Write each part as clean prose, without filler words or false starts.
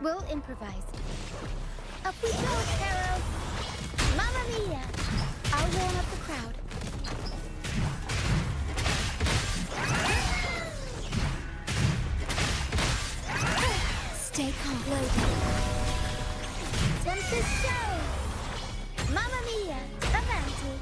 We'll improvise. Up we go, Carol! Mamma mia! I'll warm up the crowd. Stay calm. Loading. Tempest show! Mamma mia! Avanti!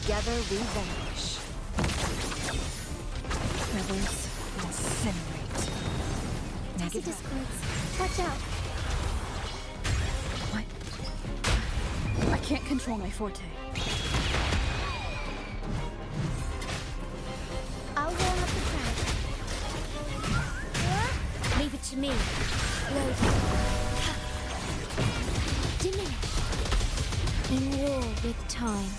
Together we vanish. Rivers incinerate. Negative discords. Watch out. What? I can't control my forte. I'll warm up the crowd. Leave it to me. Load. Diminish. In war with time.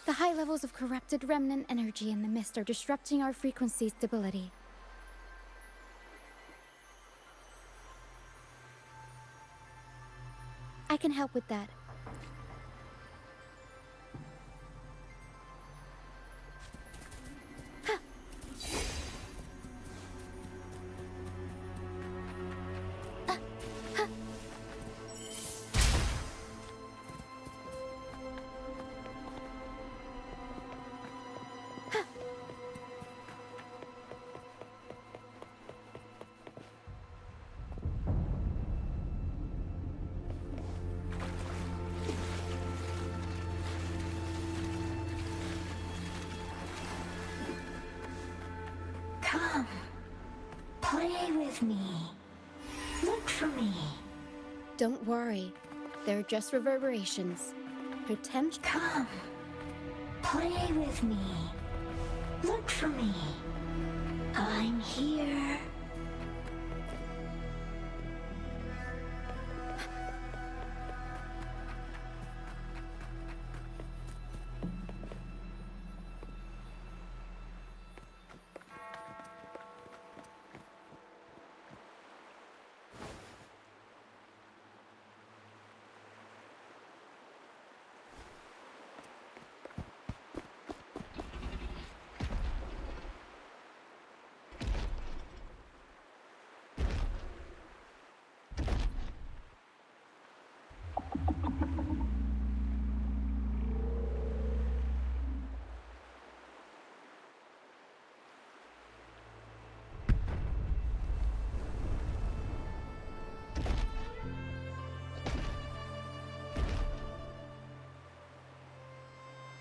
The high levels of corrupted remnant energy in the mist are disrupting our frequency stability. I can help with that. Come, play with me. Look for me. Don't worry. They're just reverberations. Pretend. Come, play with me. Look for me. I'm here.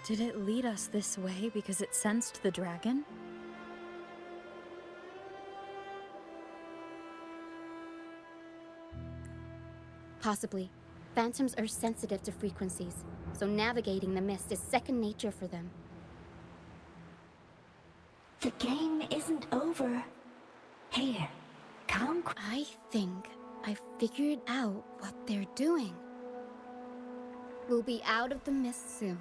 Did it lead us this way because it sensed the dragon? Possibly. Phantoms are sensitive to frequencies, so navigating the mist is second nature for them. The game isn't over. Here, come. I think I figured out what they're doing. We'll be out of the mist soon.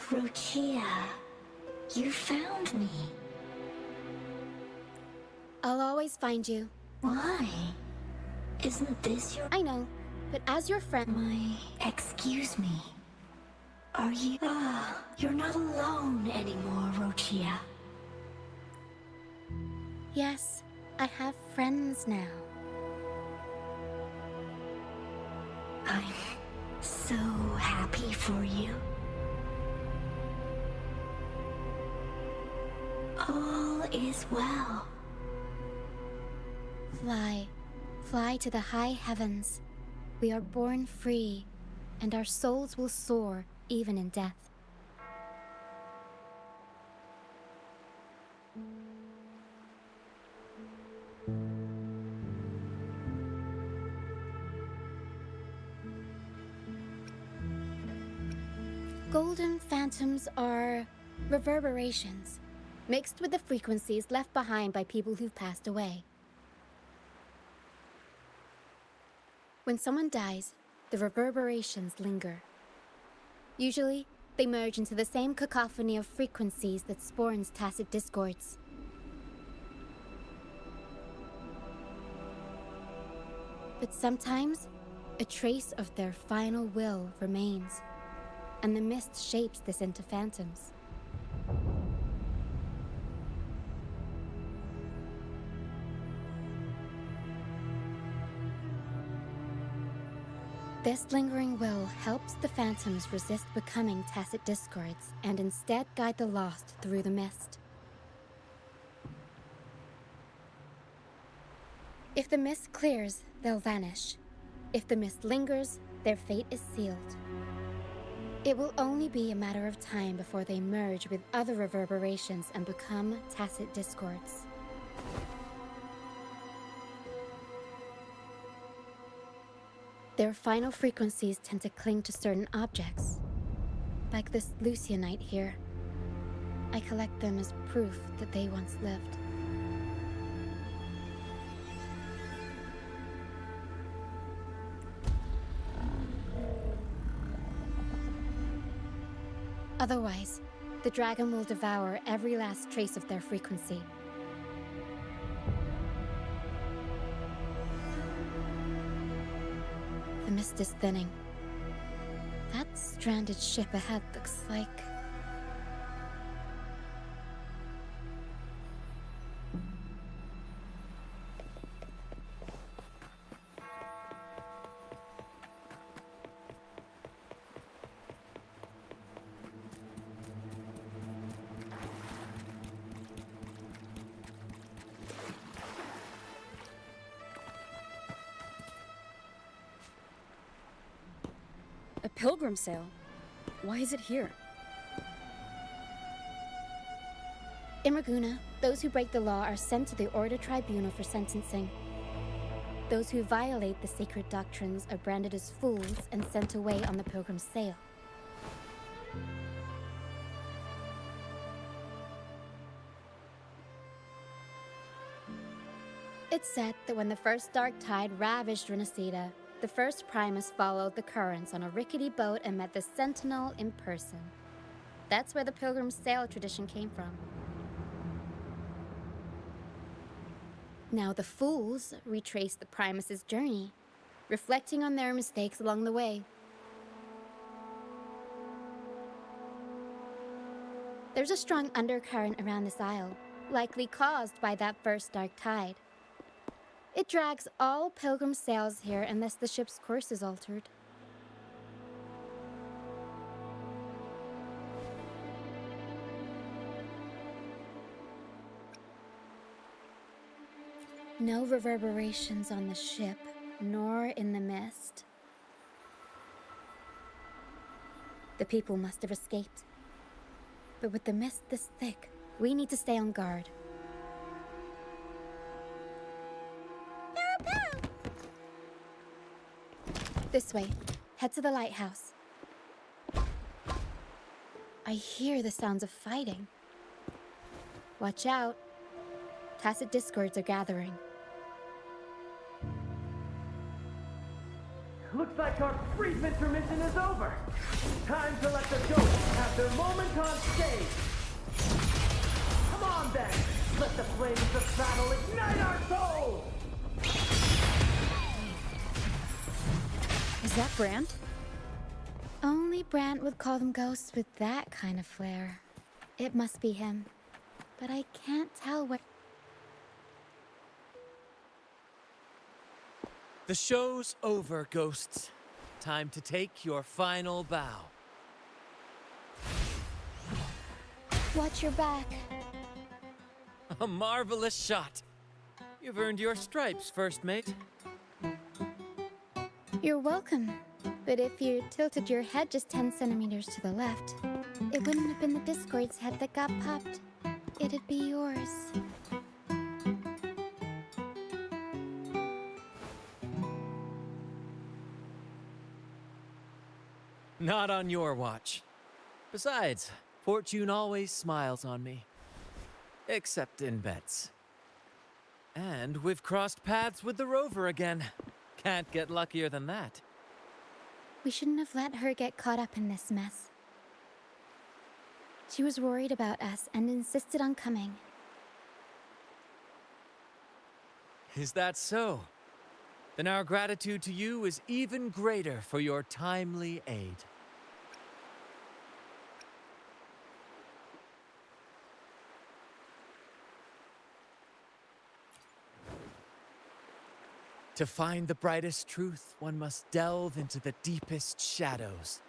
Rokia, you found me. I'll always find you. Why? Isn't this your... I know, but as your friend... Excuse me. Are you... you're not alone anymore, Rochia. Yes, I have friends now. I'm so happy for you. All is well. Fly. Fly to the high heavens. We are born free, and our souls will soar even in death. Golden phantoms are reverberations, mixed with the frequencies left behind by people who've passed away. When someone dies, the reverberations linger. Usually, they merge into the same cacophony of frequencies that spawns tacit discords. But sometimes, a trace of their final will remains, and the mist shapes this into phantoms. This lingering will helps the phantoms resist becoming tacit discords and instead guide the lost through the mist. If the mist clears, they'll vanish. If the mist lingers, their fate is sealed. It will only be a matter of time before they merge with other reverberations and become tacit discords. Their final frequencies tend to cling to certain objects, like this Lucianite here. I collect them as proof that they once lived. Otherwise, the dragon will devour every last trace of their frequency. The mist is thinning. That stranded ship ahead looks like... A pilgrim sale? Why is it here? In Raguna, those who break the law are sent to the Order Tribunal for sentencing. Those who violate the sacred doctrines are branded as fools and sent away on the pilgrim sale. It's said that when the first dark tide ravaged Renacida, the first Primus followed the currents on a rickety boat and met the Sentinel in person. That's where the pilgrim sail tradition came from. Now the fools retrace the Primus's journey, reflecting on their mistakes along the way. There's a strong undercurrent around this isle, likely caused by that first dark tide. It drags all pilgrim sails here unless the ship's course is altered. No reverberations on the ship, nor in the mist. The people must have escaped. But with the mist this thick, we need to stay on guard. This way. Head to the lighthouse. I hear the sounds of fighting. Watch out. Tacit discords are gathering. Looks like our brief intermission is over. Time to let the ghosts have their moment on stage. Come on then, Let the flames of battle ignite our souls! Is that Brand? Only Brant would call them ghosts with that kind of flair. It must be him. But I can't tell where... The show's over, ghosts. Time to take your final bow. Watch your back. A marvelous shot. You've earned your stripes, first mate. You're welcome. But if you tilted your head just 10 centimeters to the left, it wouldn't have been the Discord's head that got popped. It'd be yours. Not on your watch. Besides, fortune always smiles on me. Except in bets. And we've crossed paths with the rover again. Can't get luckier than that. We shouldn't have let her get caught up in this mess. She was worried about us and insisted on coming. Is that so? Then our gratitude to you is even greater for your timely aid. To find the brightest truth, one must delve into the deepest shadows.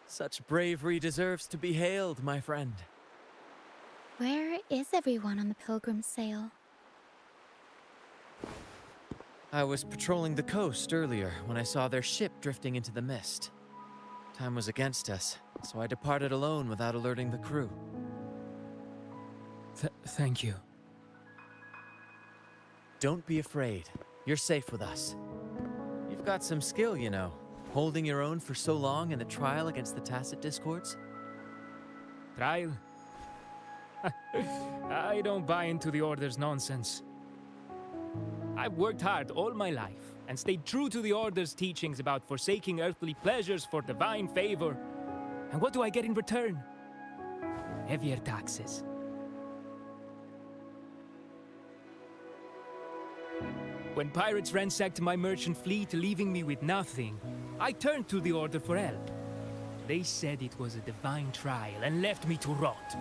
Such bravery deserves to be hailed, my friend. Where is everyone on the Pilgrim's sail? I was patrolling the coast earlier when I saw their ship drifting into the mist. Time was against us, so I departed alone without alerting the crew. Thank you. Don't be afraid. You're safe with us. You've got some skill, you know, holding your own for so long in the trial against the Tacit Discords. Trial? I don't buy into the Order's nonsense. I've worked hard all my life and stayed true to the Order's teachings about forsaking earthly pleasures for divine favor. And what do I get in return? Heavier taxes. When pirates ransacked my merchant fleet, leaving me with nothing, I turned to the Order for help. They said it was a divine trial and left me to rot.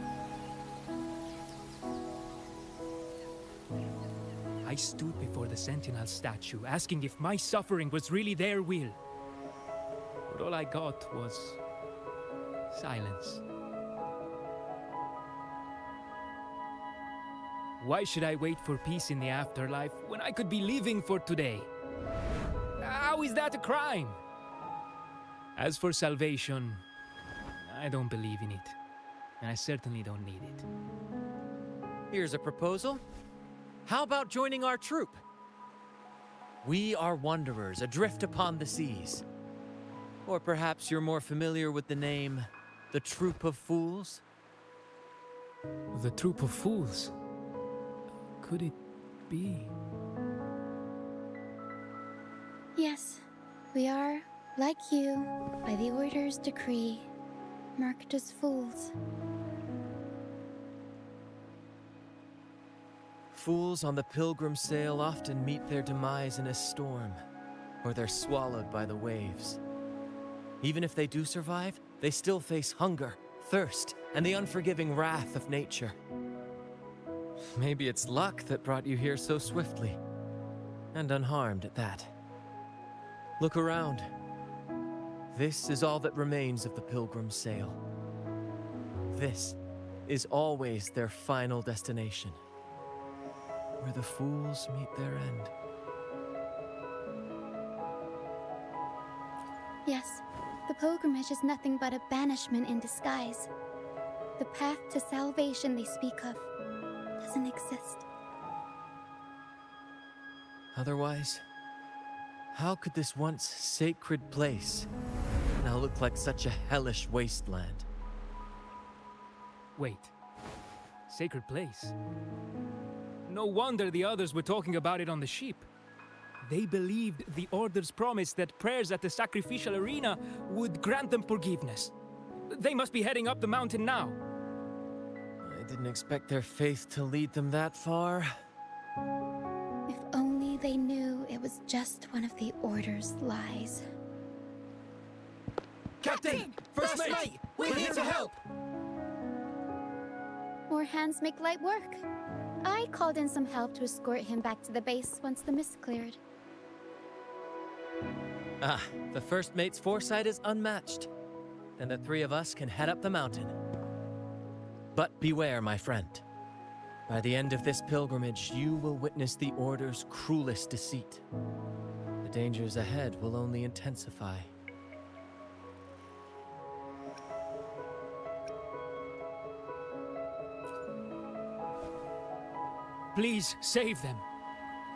I stood before the Sentinel statue, asking if my suffering was really their will. But all I got was silence. Why should I wait for peace in the afterlife when I could be living for today? How is that a crime? As for salvation, I don't believe in it. And I certainly don't need it. Here's a proposal. How about joining our troop? We are wanderers adrift upon the seas. Or perhaps you're more familiar with the name, the Troop of Fools? The Troop of Fools? Could it be? Yes, we are, like you, by the Order's decree, marked as fools. Fools on the pilgrim sail often meet their demise in a storm, or they're swallowed by the waves. Even if they do survive, they still face hunger, thirst, and the unforgiving wrath of nature. Maybe it's luck that brought you here so swiftly, and unharmed at that. Look around. This is all that remains of the pilgrim's sail. This is always their final destination, where the fools meet their end. Yes, the pilgrimage is nothing but a banishment in disguise. The path to salvation they speak of doesn't exist. Otherwise, how could this once sacred place now look like such a hellish wasteland? Wait. Sacred place? No wonder the others were talking about it on the ship. They believed the Order's promise that prayers at the sacrificial arena would grant them forgiveness. They must be heading up the mountain now. I Didn't expect their faith to lead them that far. If only they knew it was just one of the Order's lies. Captain! First mate! We're here to help! More hands make light work. I called in some help to escort him back to the base once the mist cleared. Ah, the first mate's foresight is unmatched. Then the three of us can head up the mountain. But beware, my friend. By the end of this pilgrimage, you will witness the Order's cruelest deceit. The dangers ahead will only intensify. Please, save them.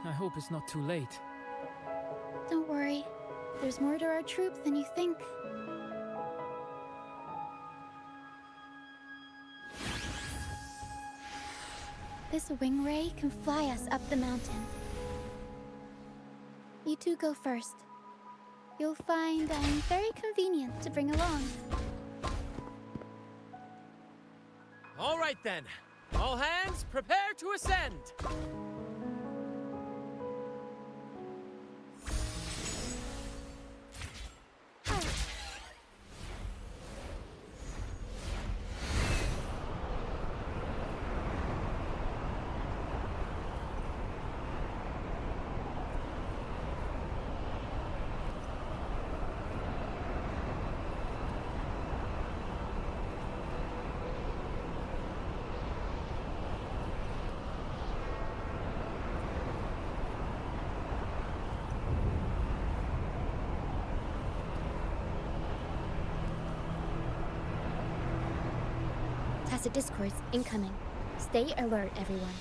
I hope it's not too late. Don't worry. There's more to our troop than you think. This wing ray can fly us up the mountain. You two go first. You'll find I'm very convenient to bring along. All right then. All hands, prepare to ascend! Tacit discords incoming. Stay alert, everyone.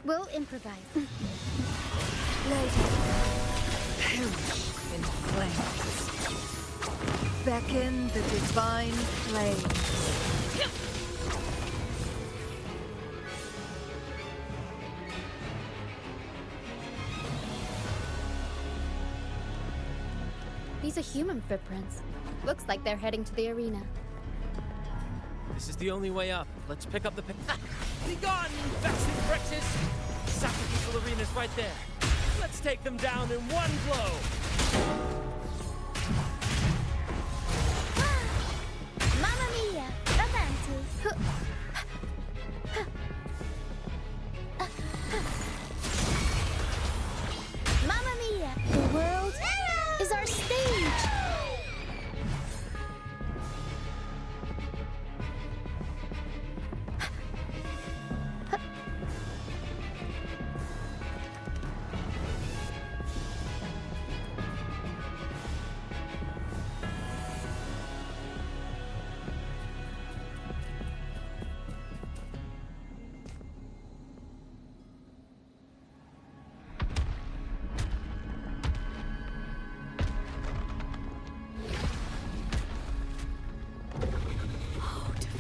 We'll improvise. Lady, perish in flames. Beckon the divine flames. These are human footprints. Looks like they're heading to the arena. This is the only way up. Let's pick up the Be gone, you bastard wretches! Sacrificial arena's right there. Let's take them down in one blow! Mamma mia! Avanti! Mamma mia! The world is our stage!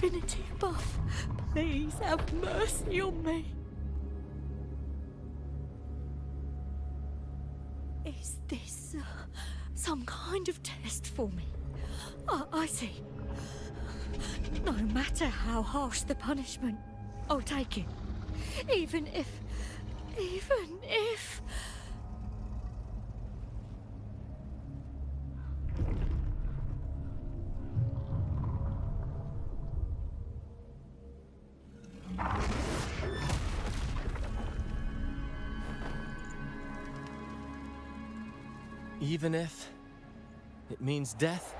divinity above, please have mercy on me. Is this some kind of test for me? I see. No matter how harsh the punishment, I'll take it. Even if... Even if it means death?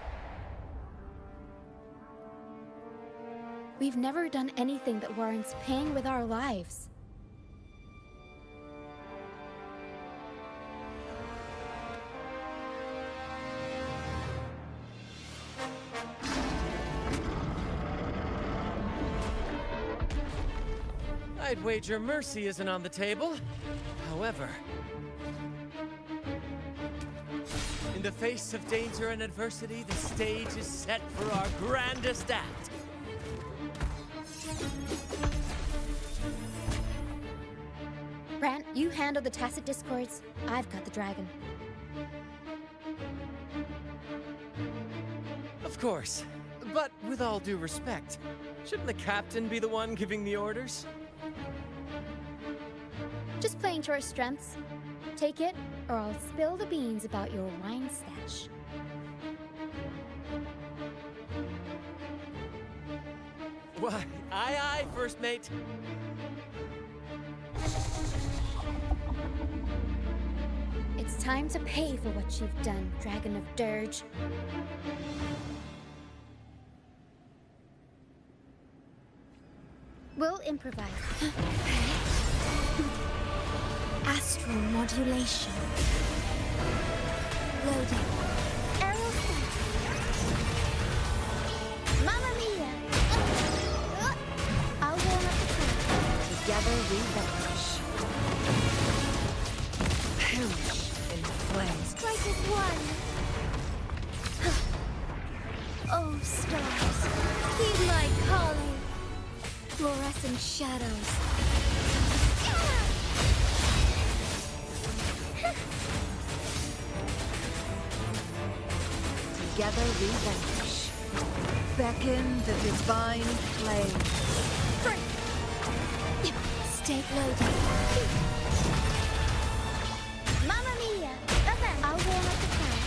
We've never done anything that warrants paying with our lives. I'd wager mercy isn't on the table. However, in the face of danger and adversity, the stage is set for our grandest act. Brant, you handle the tacit discords. I've got the dragon. Of course. But with all due respect, shouldn't the captain be the one giving the orders? Just playing to our strengths. Take it, or I'll spill the beans about your wine stash. Why, aye, first mate. It's time to pay for what you've done, Dragon of Dirge. We'll improvise. Astral modulation. Loading. Arrow set. Mamma mia! I'll warm up the crowd. Together we vanish. Perish in flames. Strike as one. Oh, stars. Heed my calling. Fluorescent shadows. Together we vanish. Beckon the divine flame. Stake loaded. Mamma mia! I'll warm up the crowd.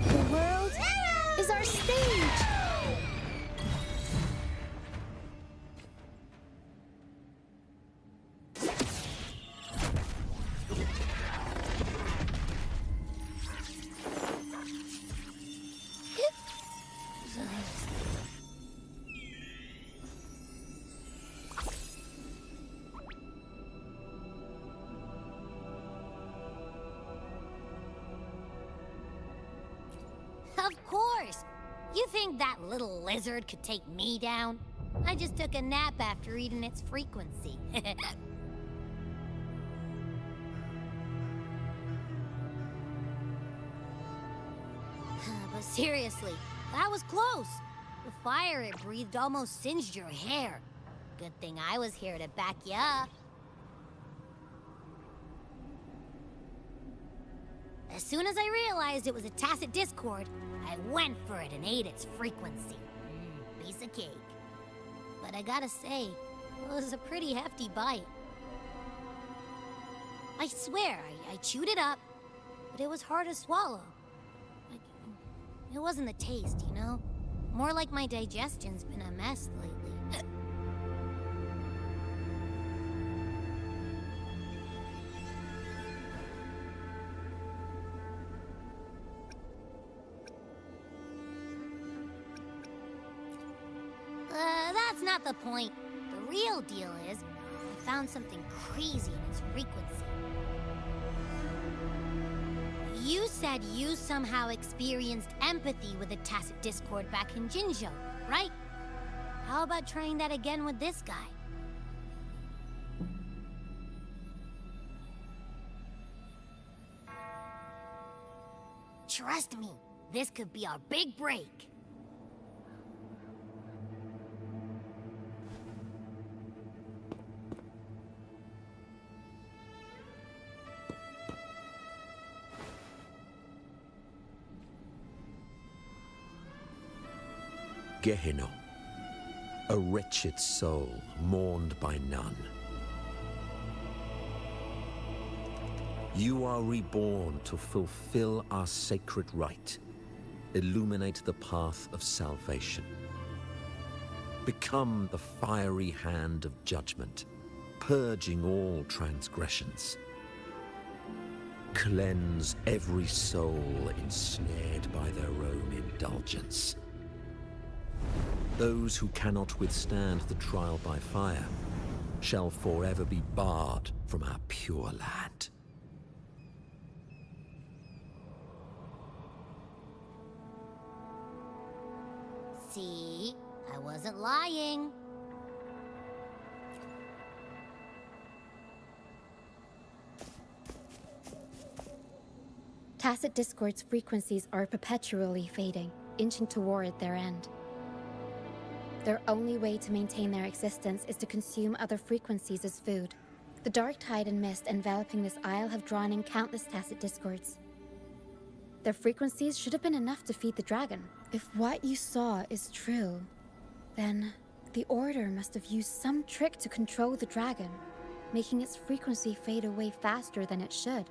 The world is our stage. Of course! You think that little lizard could take me down? I just took a nap after eating its frequency. But seriously, that was close. The fire it breathed almost singed your hair. Good thing I was here to back you up. As soon as I realized it was a tacit discord, I went for it and ate its frequency. Piece of cake. But I gotta say, it was a pretty hefty bite. I swear, I chewed it up, but it was hard to swallow. It wasn't the taste, you know? More like my digestion's been a mess lately. That's not the point. The real deal is, I found something crazy in its frequency. You said you somehow experienced empathy with the tacit discord back in Jinzhou, right? How about trying that again with this guy? Trust me, this could be our big break. Gehenna, a wretched soul mourned by none. You are reborn to fulfill our sacred rite, illuminate the path of salvation. Become the fiery hand of judgment, purging all transgressions. Cleanse every soul ensnared by their own indulgence. Those who cannot withstand the trial by fire shall forever be barred from our pure land. See? I wasn't lying. Tacit Discord's frequencies are perpetually fading, inching toward their end. Their only way to maintain their existence is to consume other frequencies as food. The dark tide and mist enveloping this isle have drawn in countless Tacit Discords. Their frequencies should have been enough to feed the dragon. If what you saw is true, then the Order must have used some trick to control the dragon, making its frequency fade away faster than it should.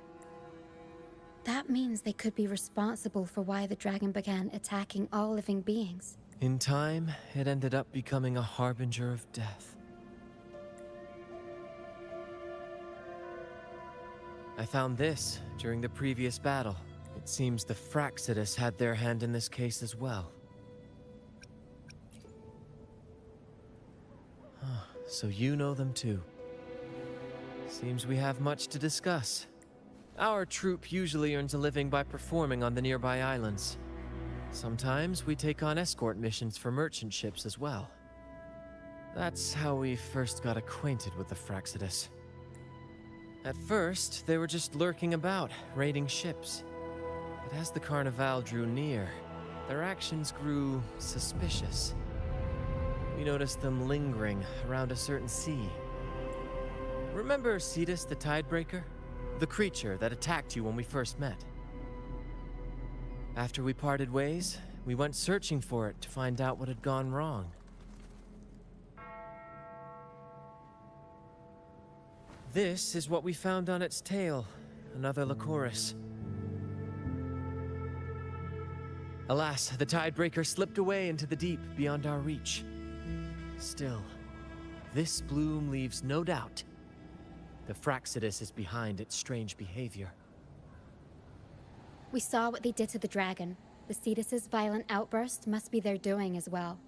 That means they could be responsible for why the dragon began attacking all living beings. In time, it ended up becoming a harbinger of death. I found this during the previous battle. It seems the Fraxidus had their hand in this case as well. So you know them too. Seems we have much to discuss. Our troop usually earns a living by performing on the nearby islands. Sometimes we take on escort missions for merchant ships as well. That's how we first got acquainted with the Fraxidus. At first, they were just lurking about, raiding ships. But as the Carnival drew near, their actions grew suspicious. We noticed them lingering around a certain sea. Remember Cetus the Tidebreaker? The creature that attacked you when we first met. After we parted ways, we went searching for it to find out what had gone wrong. This is what we found on its tail, another Lycoris. Alas, the Tidebreaker slipped away into the deep beyond our reach. Still, this bloom leaves no doubt. The Fraxidus is behind its strange behavior. We saw what they did to the dragon. The Cetus's violent outburst must be their doing as well.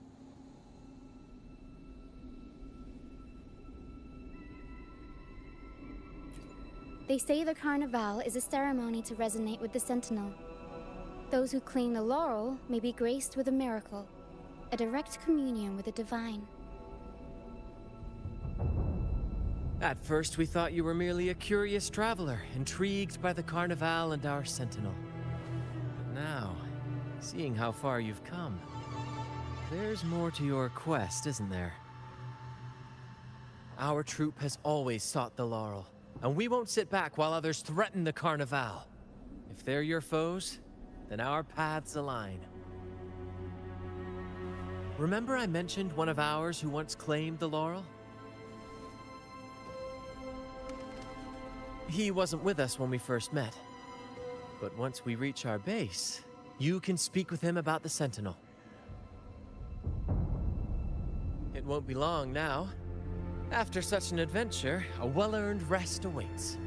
They say the Carnival is a ceremony to resonate with the Sentinel. Those who claim the laurel may be graced with a miracle, a direct communion with the divine. At first, we thought you were merely a curious traveler, intrigued by the Carnival and our Sentinel. But now, seeing how far you've come, there's more to your quest, isn't there? Our troop has always sought the laurel, and we won't sit back while others threaten the Carnival. If they're your foes, then our paths align. Remember I mentioned one of ours who once claimed the laurel? He wasn't with us when we first met. But once we reach our base, you can speak with him about the Sentinel. It won't be long now. After such an adventure, a well-earned rest awaits.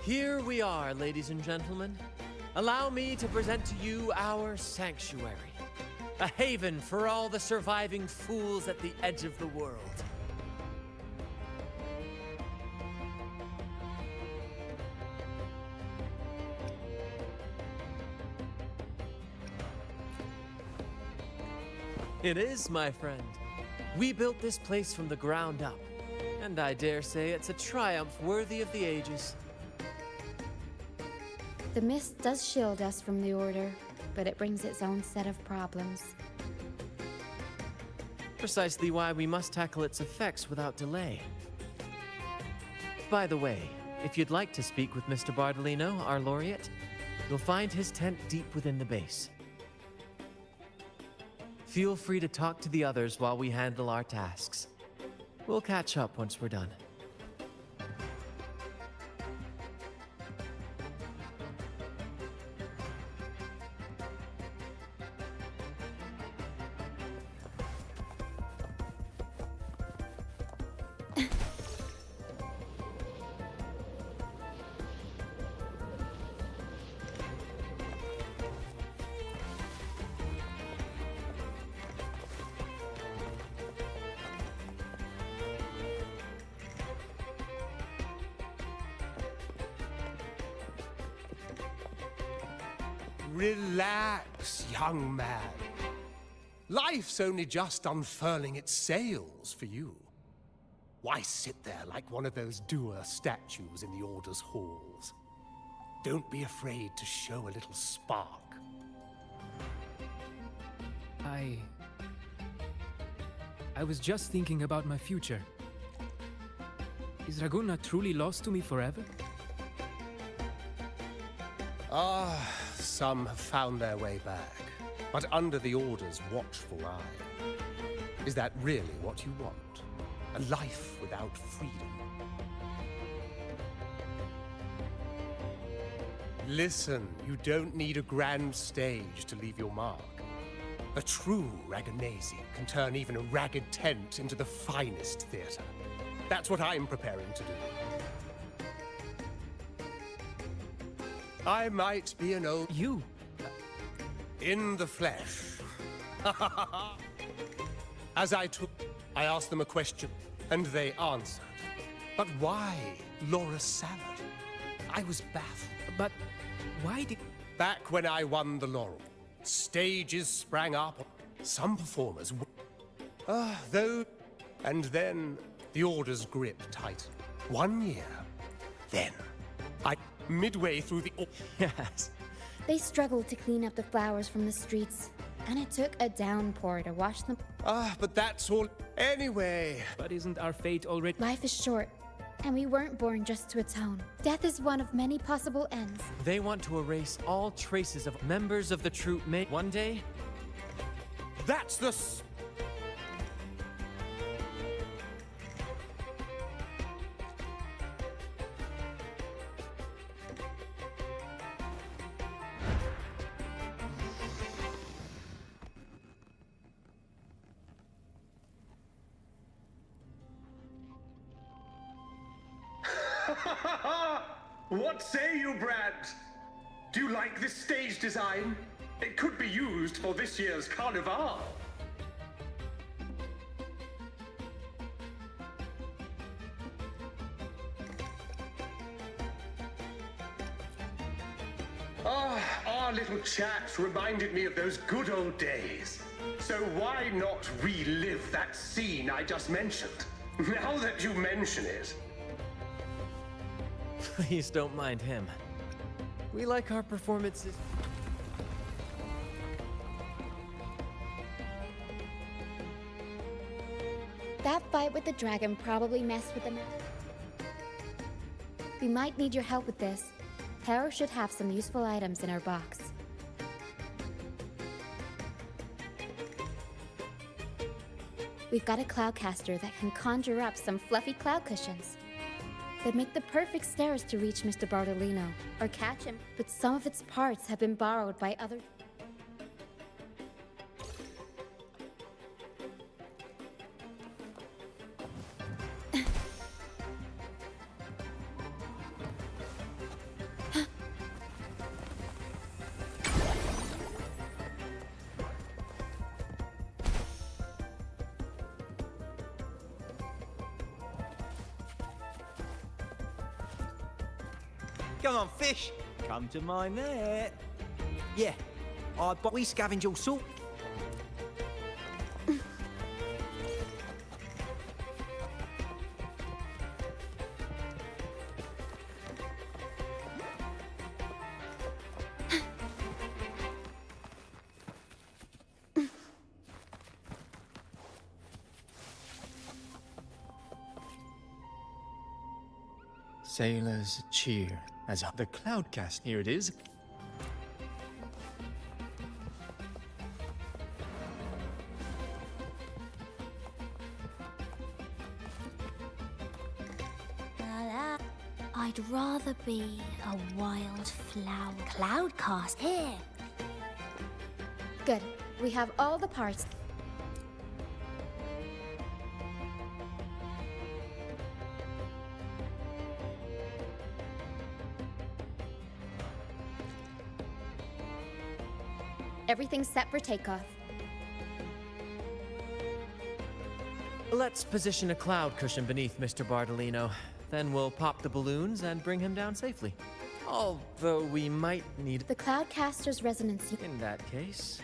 Here we are, ladies and gentlemen. Allow me to present to you our sanctuary. A haven for all the surviving fools at the edge of the world. It is, my friend. We built this place from the ground up, and I dare say it's a triumph worthy of the ages. The mist does shield us from the Order, but it brings its own set of problems. Precisely why we must tackle its effects without delay. By the way, if you'd like to speak with Mr. Bardolino, our laureate, you'll find his tent deep within the base. Feel free to talk to the others while we handle our tasks. We'll catch up once we're done. Relax, young man. Life's only just unfurling its sails for you. Why sit there like one of those dour statues in the Order's halls? Don't be afraid to show a little spark. I was just thinking about my future. Is Ragun not truly lost to me forever? Some have found their way back, but under the Order's watchful eye. Is that really what you want? A life without freedom? Listen, you don't need a grand stage to leave your mark. A true Raganese can turn even a ragged tent into the finest theater. That's what I'm preparing to do. I might be an old... You? In the flesh. As I asked them a question, and they answered. But why Laura Salad? I was baffled. But why did... Back when I won the laurel, stages sprang up. Some performers... though... And then the Order's grip tightened. 1 year. Then, midway through the... Yes. They struggled to clean up the flowers from the streets, and it took a downpour to wash them. But that's all... Anyway... But isn't our fate already... Life is short, and we weren't born just to atone. Death is one of many possible ends. They want to erase all traces of members of the troop. One day, That's the... What say you, Brad? Do you like this stage design? It could be used for this year's carnival. Our little chat reminded me of those good old days. So why not relive that scene I just mentioned? Now that you mention it. please don't mind him. We like our performances. That fight with the dragon probably messed with the map. We might need your help with this. Hera should have some useful items in her box. We've got a cloudcaster that can conjure up some fluffy cloud cushions. They'd make the perfect stairs to reach Mr. Bardolino, or catch him, but some of its parts have been borrowed by other... Come on, fish. Come to my net. Yeah, we scavenge all sorts. Sailors cheer as the Cloudcast. Here it is. I'd rather be a wild flower. Cloudcast here. Good. We have all the parts. Everything's set for takeoff. Let's position a cloud cushion beneath Mr. Bardolino. Then we'll pop the balloons and bring him down safely. Although we might need... The Cloudcaster's resonance... In that case...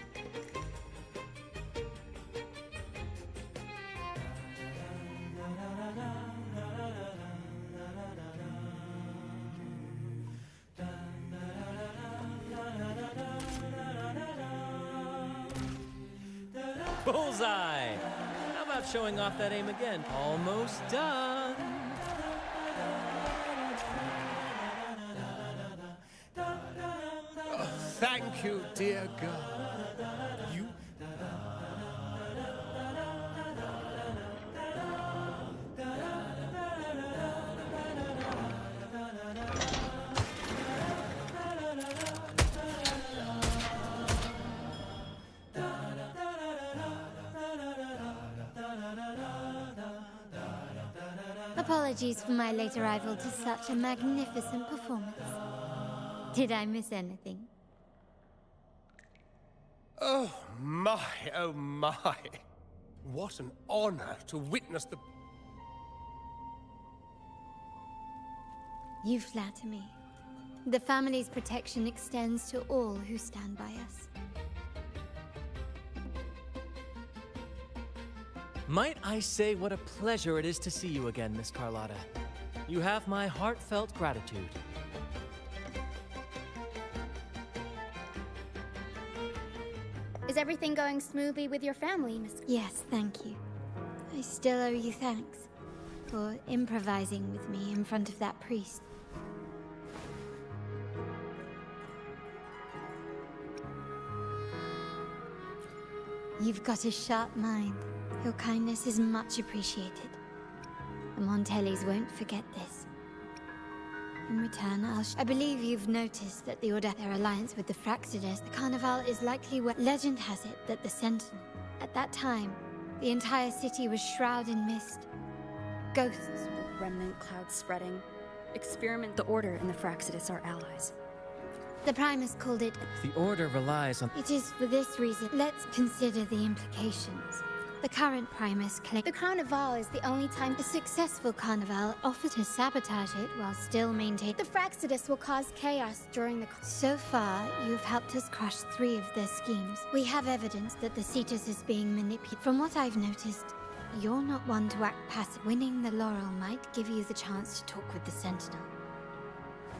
Bullseye! How about showing off that aim again? Almost done! Thank you, dear girl. You... Apologies for my late arrival to such a magnificent performance. Did I miss anything? Oh my, oh my. What an honor to witness the... You flatter me. The family's protection extends to all who stand by us. Might I say what a pleasure it is to see you again, Miss Carlotta. You have my heartfelt gratitude. Is everything going smoothly with your family, Miss... Yes, thank you. I still owe you thanks for improvising with me in front of that priest. You've got a sharp mind. Your kindness is much appreciated. The Montellis won't forget this. In return, I believe you've noticed that the Order, their alliance with the Fraxides, the Carnival is likely where... Legend has it that the Sentinel... At that time, the entire city was shrouded in mist. Ghosts... Remnant clouds spreading. Experiment the Order and the Fraxides are allies. The Primus called it... The Order relies on... It is for this reason. Let's consider the implications. The current Primus claims... The Carnival is the only time... A successful Carnival offered to sabotage it while still maintaining... The Fraxides will cause chaos during the... So far, you've helped us crush 3 of their schemes. We have evidence that the Cetus is being manipulated. From what I've noticed, you're not one to act passive. Winning the Laurel might give you the chance to talk with the Sentinel.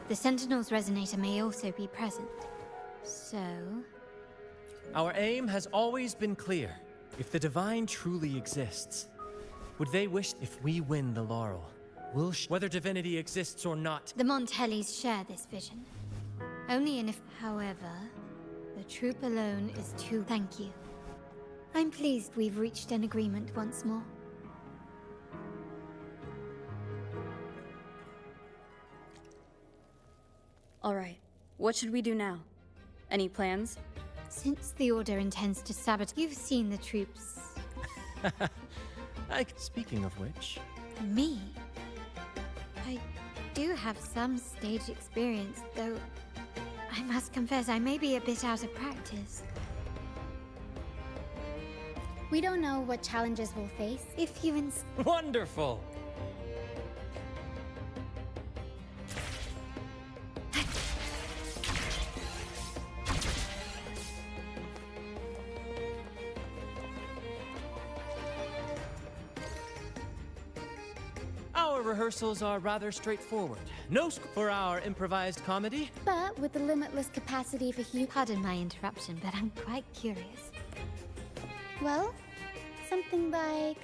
The Sentinel's resonator may also be present. So... Our aim has always been clear. If the Divine truly exists, would they wish if we win the Laurel? Whether divinity exists or not. The Montellis share this vision. Only in if... However, the troop alone is too... Thank you. I'm pleased we've reached an agreement once more. All right. What should we do now? Any plans? Since the Order intends to sabotage... You've seen the troops... Speaking of which... Me? I do have some stage experience, though... I must confess, I may be a bit out of practice. We don't know what challenges we'll face. If you Wonderful! Our rehearsals are rather straightforward. No for our improvised comedy. But with the limitless capacity for Pardon my interruption, but I'm quite curious. well, something like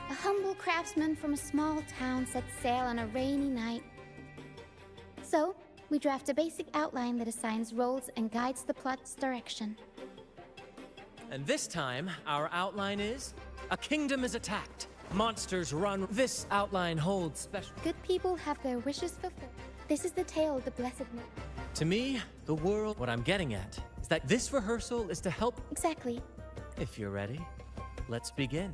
a humble craftsman from a small town sets sail on a rainy night. So, we draft a basic outline that assigns roles and guides the plot's direction. And this time, our outline is a kingdom is attacked. Monsters run. This outline holds special. Good people have their wishes fulfilled. This is the tale of the Blessed Moon. To me, the world. What I'm getting at is that this rehearsal is to help. Exactly. If you're ready, let's begin.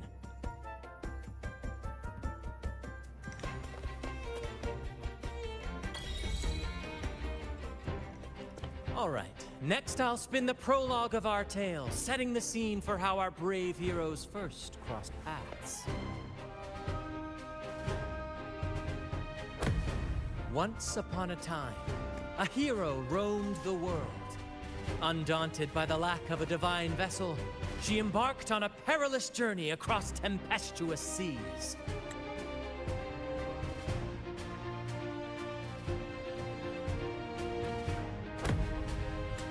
All right, next I'll spin the prologue of our tale, setting the scene for how our brave heroes first crossed paths. Once upon a time, a hero roamed the world. Undaunted by the lack of a divine vessel, she embarked on a perilous journey across tempestuous seas.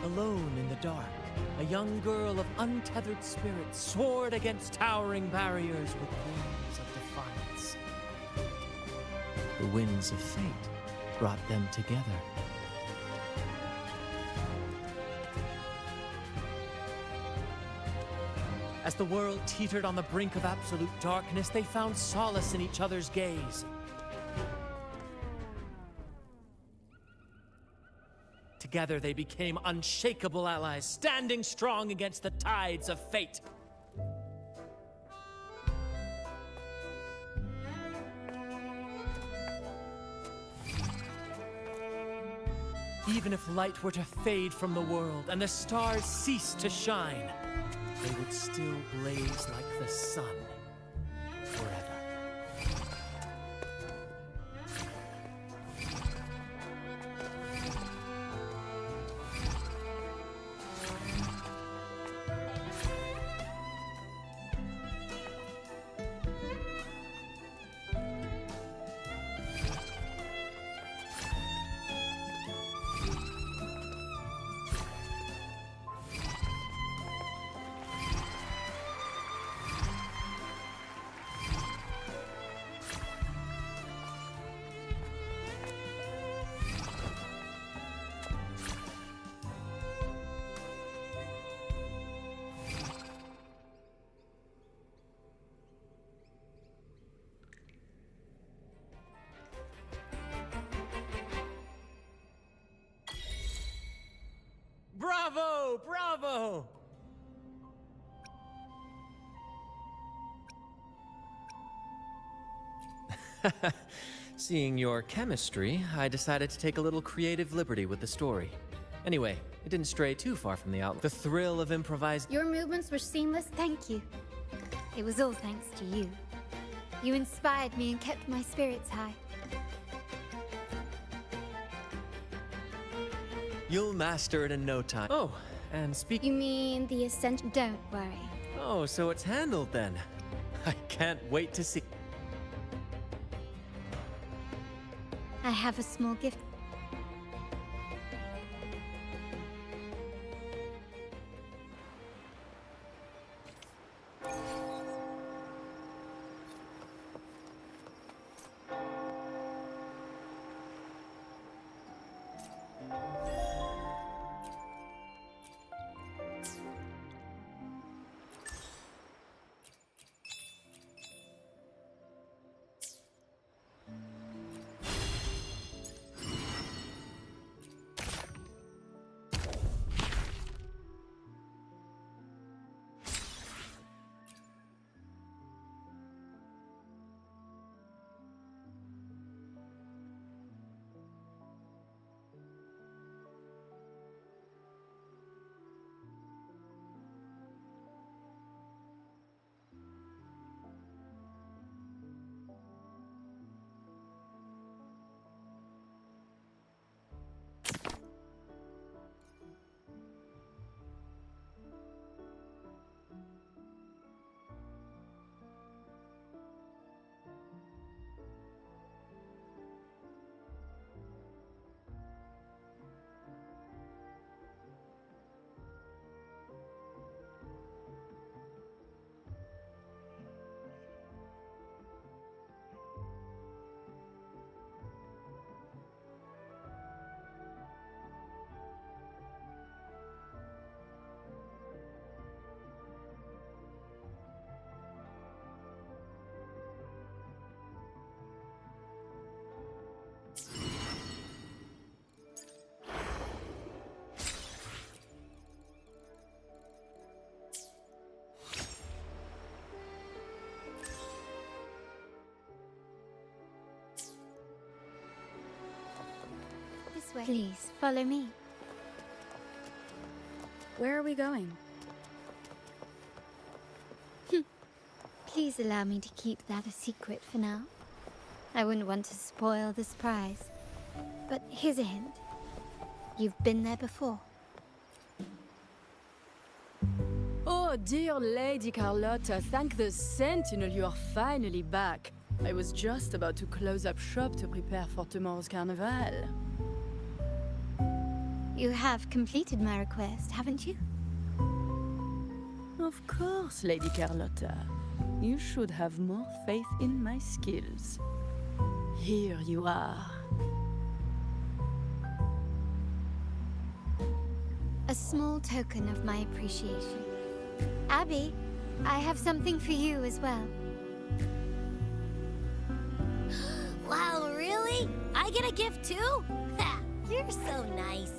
Alone in the dark, a young girl of untethered spirit soared against towering barriers with wings of defiance. The winds of fate brought them together. As the world teetered on the brink of absolute darkness, they found solace in each other's gaze. Together they became unshakable allies, standing strong against the tides of fate. Even if light were to fade from the world and the stars cease to shine, they would still blaze like the sun forever. Bravo! Bravo! Seeing your chemistry, I decided to take a little creative liberty with the story. Anyway, it didn't stray too far from the outline. The thrill of improvised. Your movements were seamless. Thank you. It was all thanks to you. You inspired me and kept my spirits high. You'll master it in no time. Oh, and speak. You mean the essential? Don't worry. Oh, so it's handled then. I can't wait to see. I have a small gift. Please, follow me. Where are we going? Please allow me to keep that a secret for now. I wouldn't want to spoil the surprise. But here's a hint. You've been there before. Oh, dear Lady Carlotta, thank the Sentinel you are finally back. I was just about to close up shop to prepare for tomorrow's carnival. You have completed my request, haven't you? Of course, Lady Carlotta. You should have more faith in my skills. Here you are. A small token of my appreciation. Abby, I have something for you as well. Wow, really? I get a gift too? Ha, you're so nice.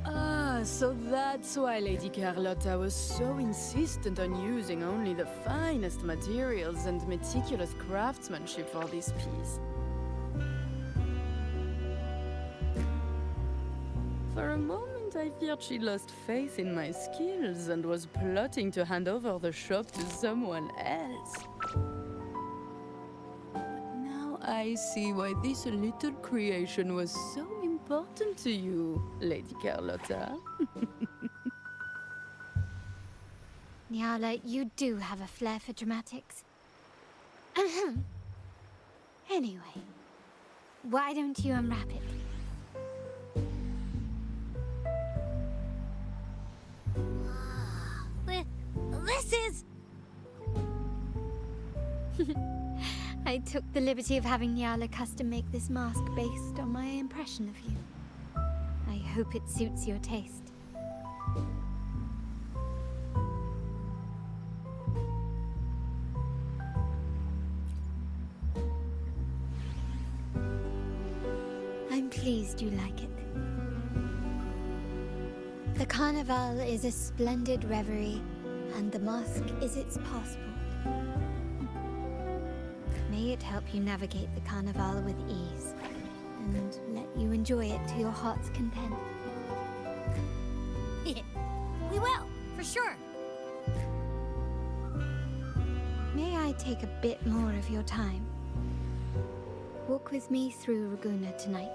Ah, so that's why Lady Carlotta was so insistent on using only the finest materials and meticulous craftsmanship for this piece. For a moment, I feared she lost faith in my skills and was plotting to hand over the shop to someone else. But now I see why this little creation was so important to you, Lady Carlotta. Nyala, you do have a flair for dramatics. Anyway, why don't you unwrap it? This is... I took the liberty of having Nyala custom make this mask based on my impression of you. I hope it suits your taste. I'm pleased you like it. The Carnival is a splendid reverie, and the mask is its passport. May it help you navigate the Carnival with ease, and let you enjoy it to your heart's content. We will, for sure. May I take a bit more of your time? Walk with me through Raguna tonight.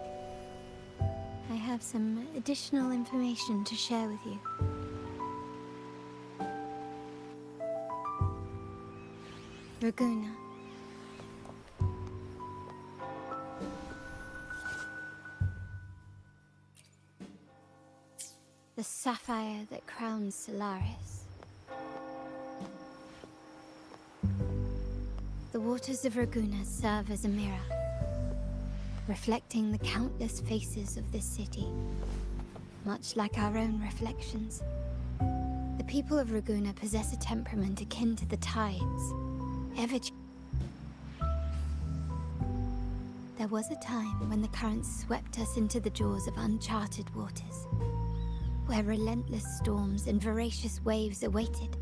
I have some additional information to share with you. Raguna. The sapphire that crowns Solaris. The waters of Raguna serve as a mirror, reflecting the countless faces of this city, much like our own reflections. The people of Raguna possess a temperament akin to the tides, There was a time when the currents swept us into the jaws of uncharted waters, where relentless storms and voracious waves awaited.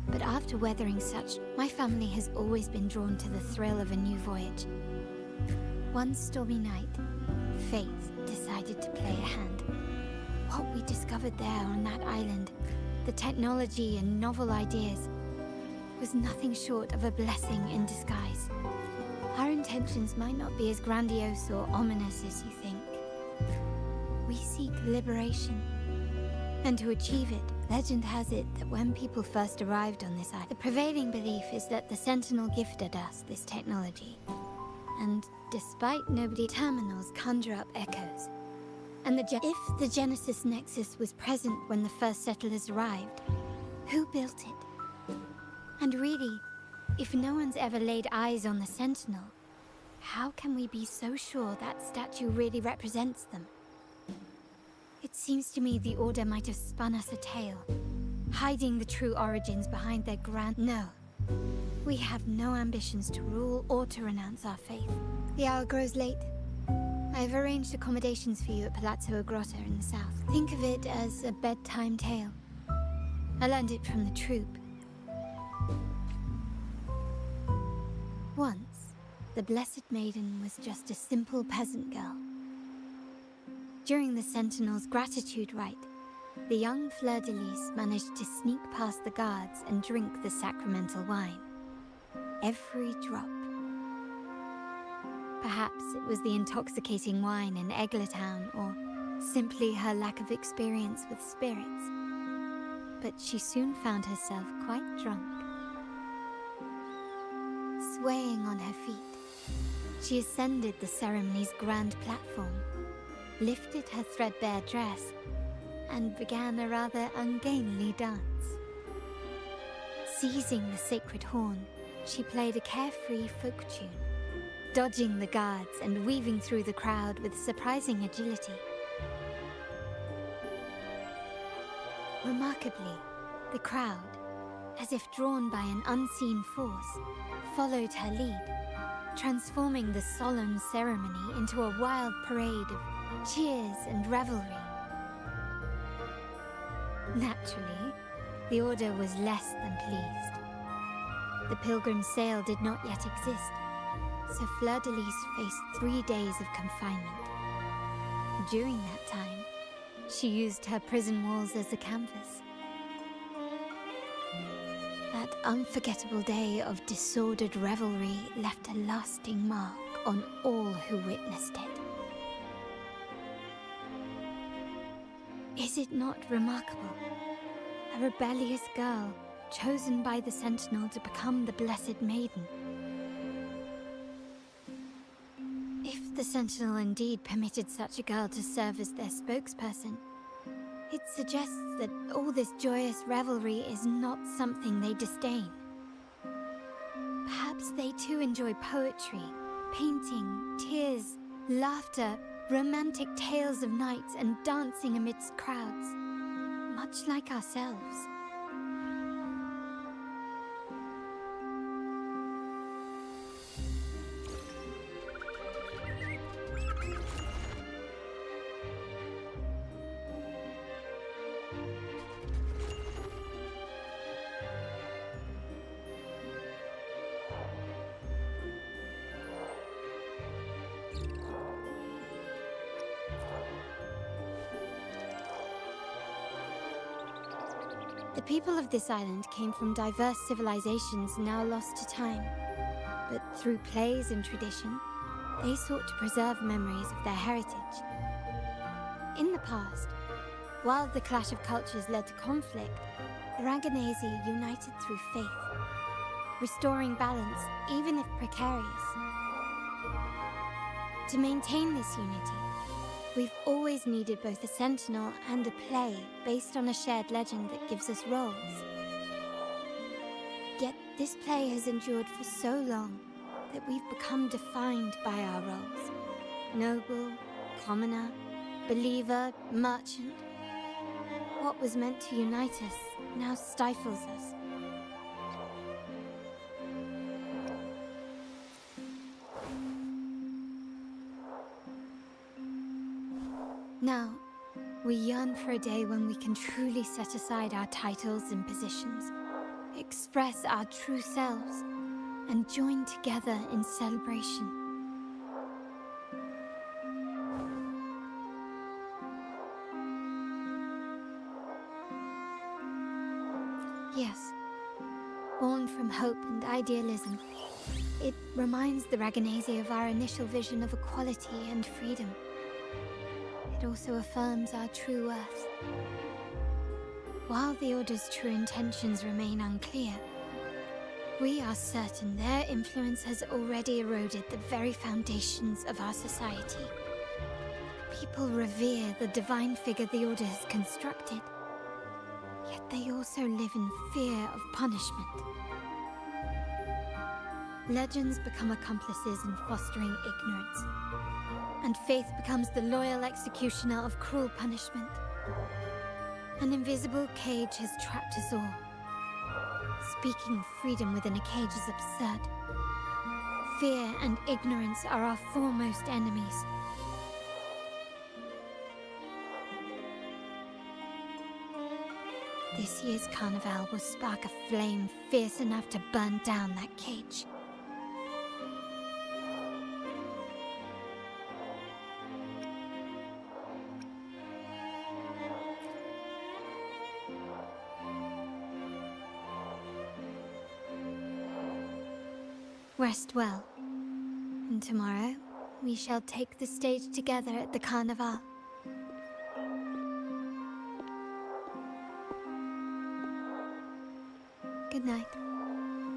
But after weathering such, my family has always been drawn to the thrill of a new voyage. One stormy night, fate decided to play a hand. What we discovered there on that island, the technology and novel ideas, was nothing short of a blessing in disguise. Our intentions might not be as grandiose or ominous as you think. We seek liberation. And to achieve it, legend has it that when people first arrived on this island, the prevailing belief is that the Sentinel gifted us this technology. And despite nobody, terminals conjure up echoes. And if the Genesis Nexus was present when the first settlers arrived, who built it? And really, if no one's ever laid eyes on the Sentinel, how can we be so sure that statue really represents them? It seems to me the Order might have spun us a tale, hiding the true origins behind their grand... No. We have no ambitions to rule or to renounce our faith. The hour grows late. I've arranged accommodations for you at Palazzo Agrotta in the south. Think of it as a bedtime tale. I learned it from the troupe. Once, the Blessed Maiden was just a simple peasant girl. During the Sentinel's gratitude rite, the young fleur-de-lis managed to sneak past the guards and drink the sacramental wine. Every drop. Perhaps it was the intoxicating wine in Eglintown, or simply her lack of experience with spirits. But she soon found herself quite drunk. Swaying on her feet, she ascended the ceremony's grand platform, lifted her threadbare dress, and began a rather ungainly dance. Seizing the sacred horn, she played a carefree folk tune, dodging the guards and weaving through the crowd with surprising agility. Remarkably, the crowd, as if drawn by an unseen force, followed her lead, transforming the solemn ceremony into a wild parade of cheers and revelry. Naturally, the Order was less than pleased. The pilgrim sale did not yet exist, so Fleur-de-Lis faced 3 days of confinement. During that time, she used her prison walls as a canvas. That unforgettable day of disordered revelry left a lasting mark on all who witnessed it. Is it not remarkable? A rebellious girl chosen by the Sentinel to become the Blessed Maiden. If the Sentinel indeed permitted such a girl to serve as their spokesperson, it suggests that all this joyous revelry is not something they disdain. Perhaps they too enjoy poetry, painting, tears, laughter, romantic tales of nights, and dancing amidst crowds, much like ourselves. The people of this island came from diverse civilizations now lost to time, but through plays and tradition, they sought to preserve memories of their heritage. In the past, while the clash of cultures led to conflict, the Ragganese united through faith, restoring balance even if precarious. To maintain this unity, we've always needed both a sentinel and a play based on a shared legend that gives us roles. Yet this play has endured for so long that we've become defined by our roles. Noble, commoner, believer, merchant. What was meant to unite us now stifles us. Now, we yearn for a day when we can truly set aside our titles and positions, express our true selves, and join together in celebration. Yes, born from hope and idealism, it reminds the Ragganese of our initial vision of equality and freedom. It also affirms our true worth. While the Order's true intentions remain unclear, we are certain their influence has already eroded the very foundations of our society. People revere the divine figure the Order has constructed, yet they also live in fear of punishment. Legends become accomplices in fostering ignorance, and faith becomes the loyal executioner of cruel punishment. An invisible cage has trapped us all. Speaking of freedom within a cage is absurd. Fear and ignorance are our foremost enemies. This year's carnival will spark a flame fierce enough to burn down that cage. Rest well. And tomorrow, we shall take the stage together at the Carnival. Good night.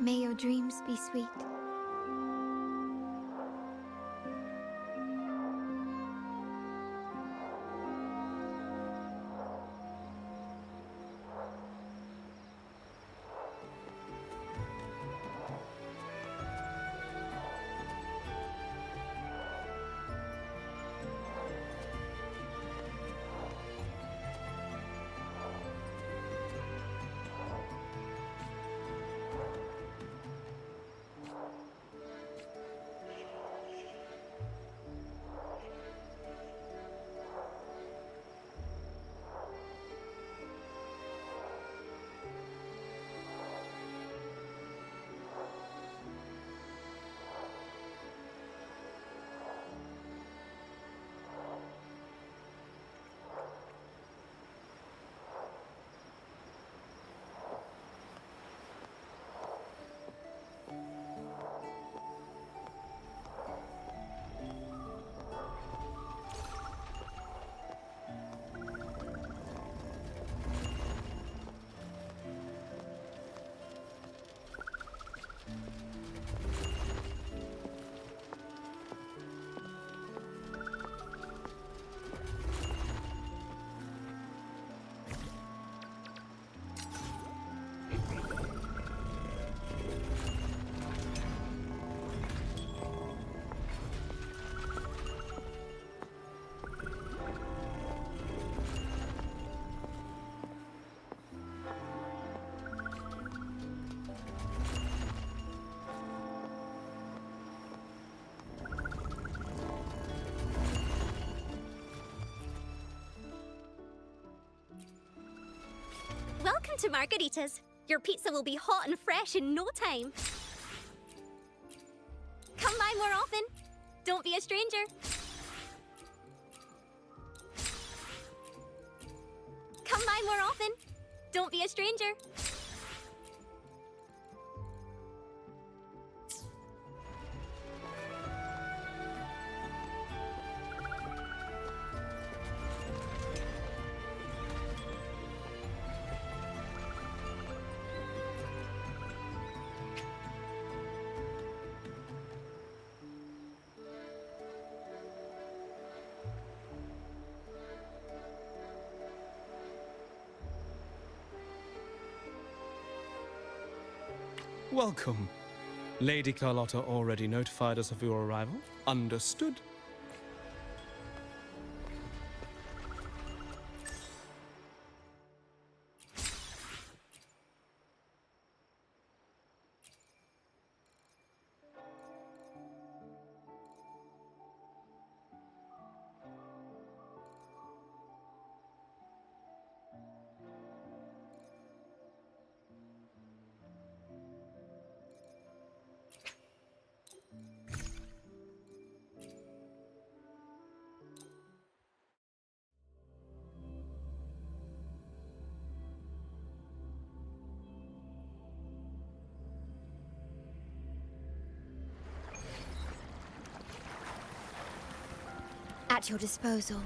May your dreams be sweet. Welcome to Margaritas. Your pizza will be hot and fresh in no time. Come by more often. Don't be a stranger. Come by more often. Don't be a stranger. Welcome. Lady Carlotta already notified us of your arrival. Understood. At your disposal.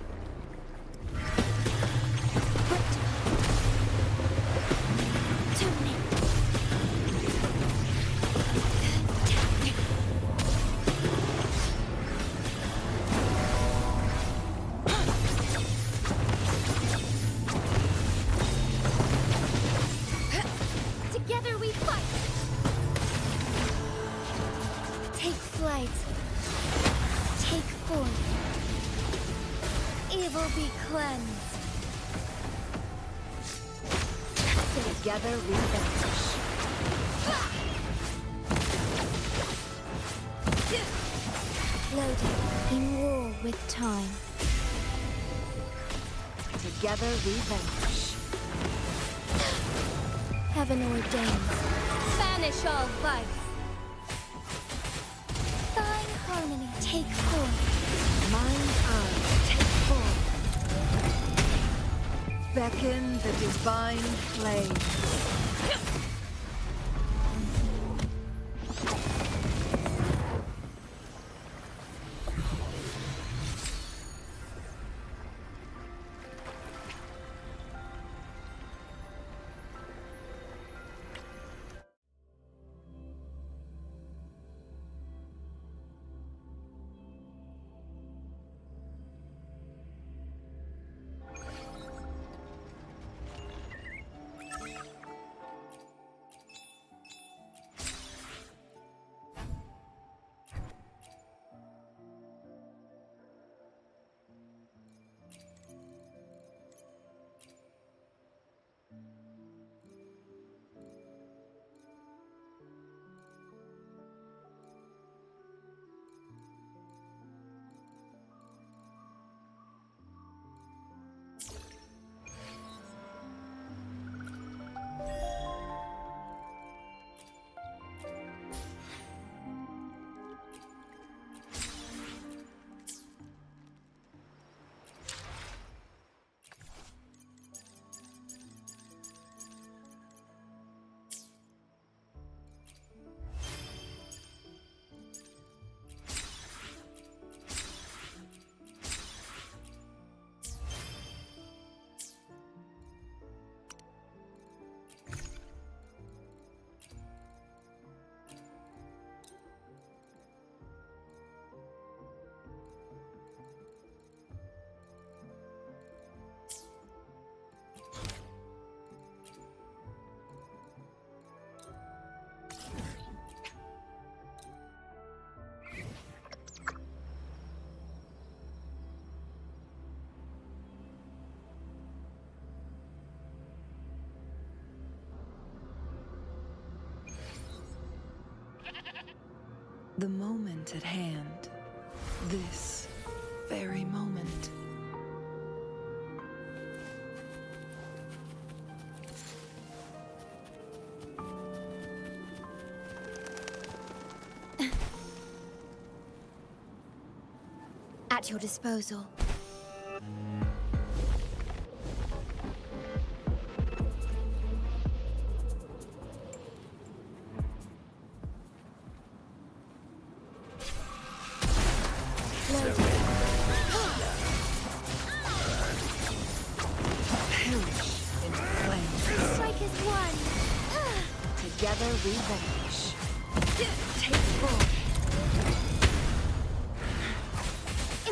Together we fight. Take flight. Take form. Evil be cleansed. Together we vanish. Loaded in war with time. Together we vanish. Heaven ordains. Banish all vice. Thine harmony. Take form. Mine eye, take form. Beckon the divine flame. The moment at hand. This very moment. At your disposal. Strike is one. Together we vanish. Take full.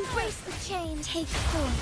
Embrace the chain. Take form.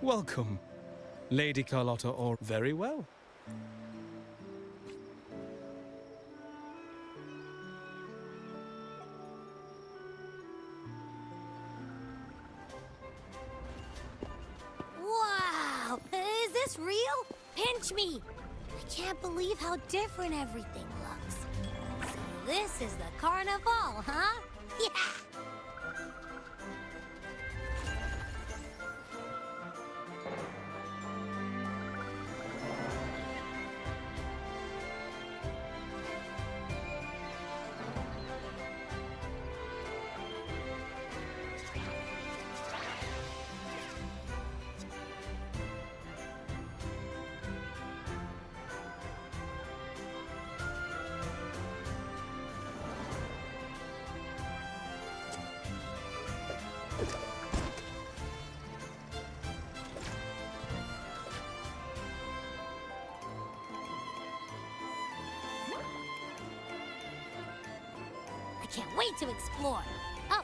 Welcome, Lady Carlotta, or very well. Wow! Is this real? Pinch me! I can't believe how different everything looks. So this is the carnival, huh? Yeah! Can't wait to explore. Oh,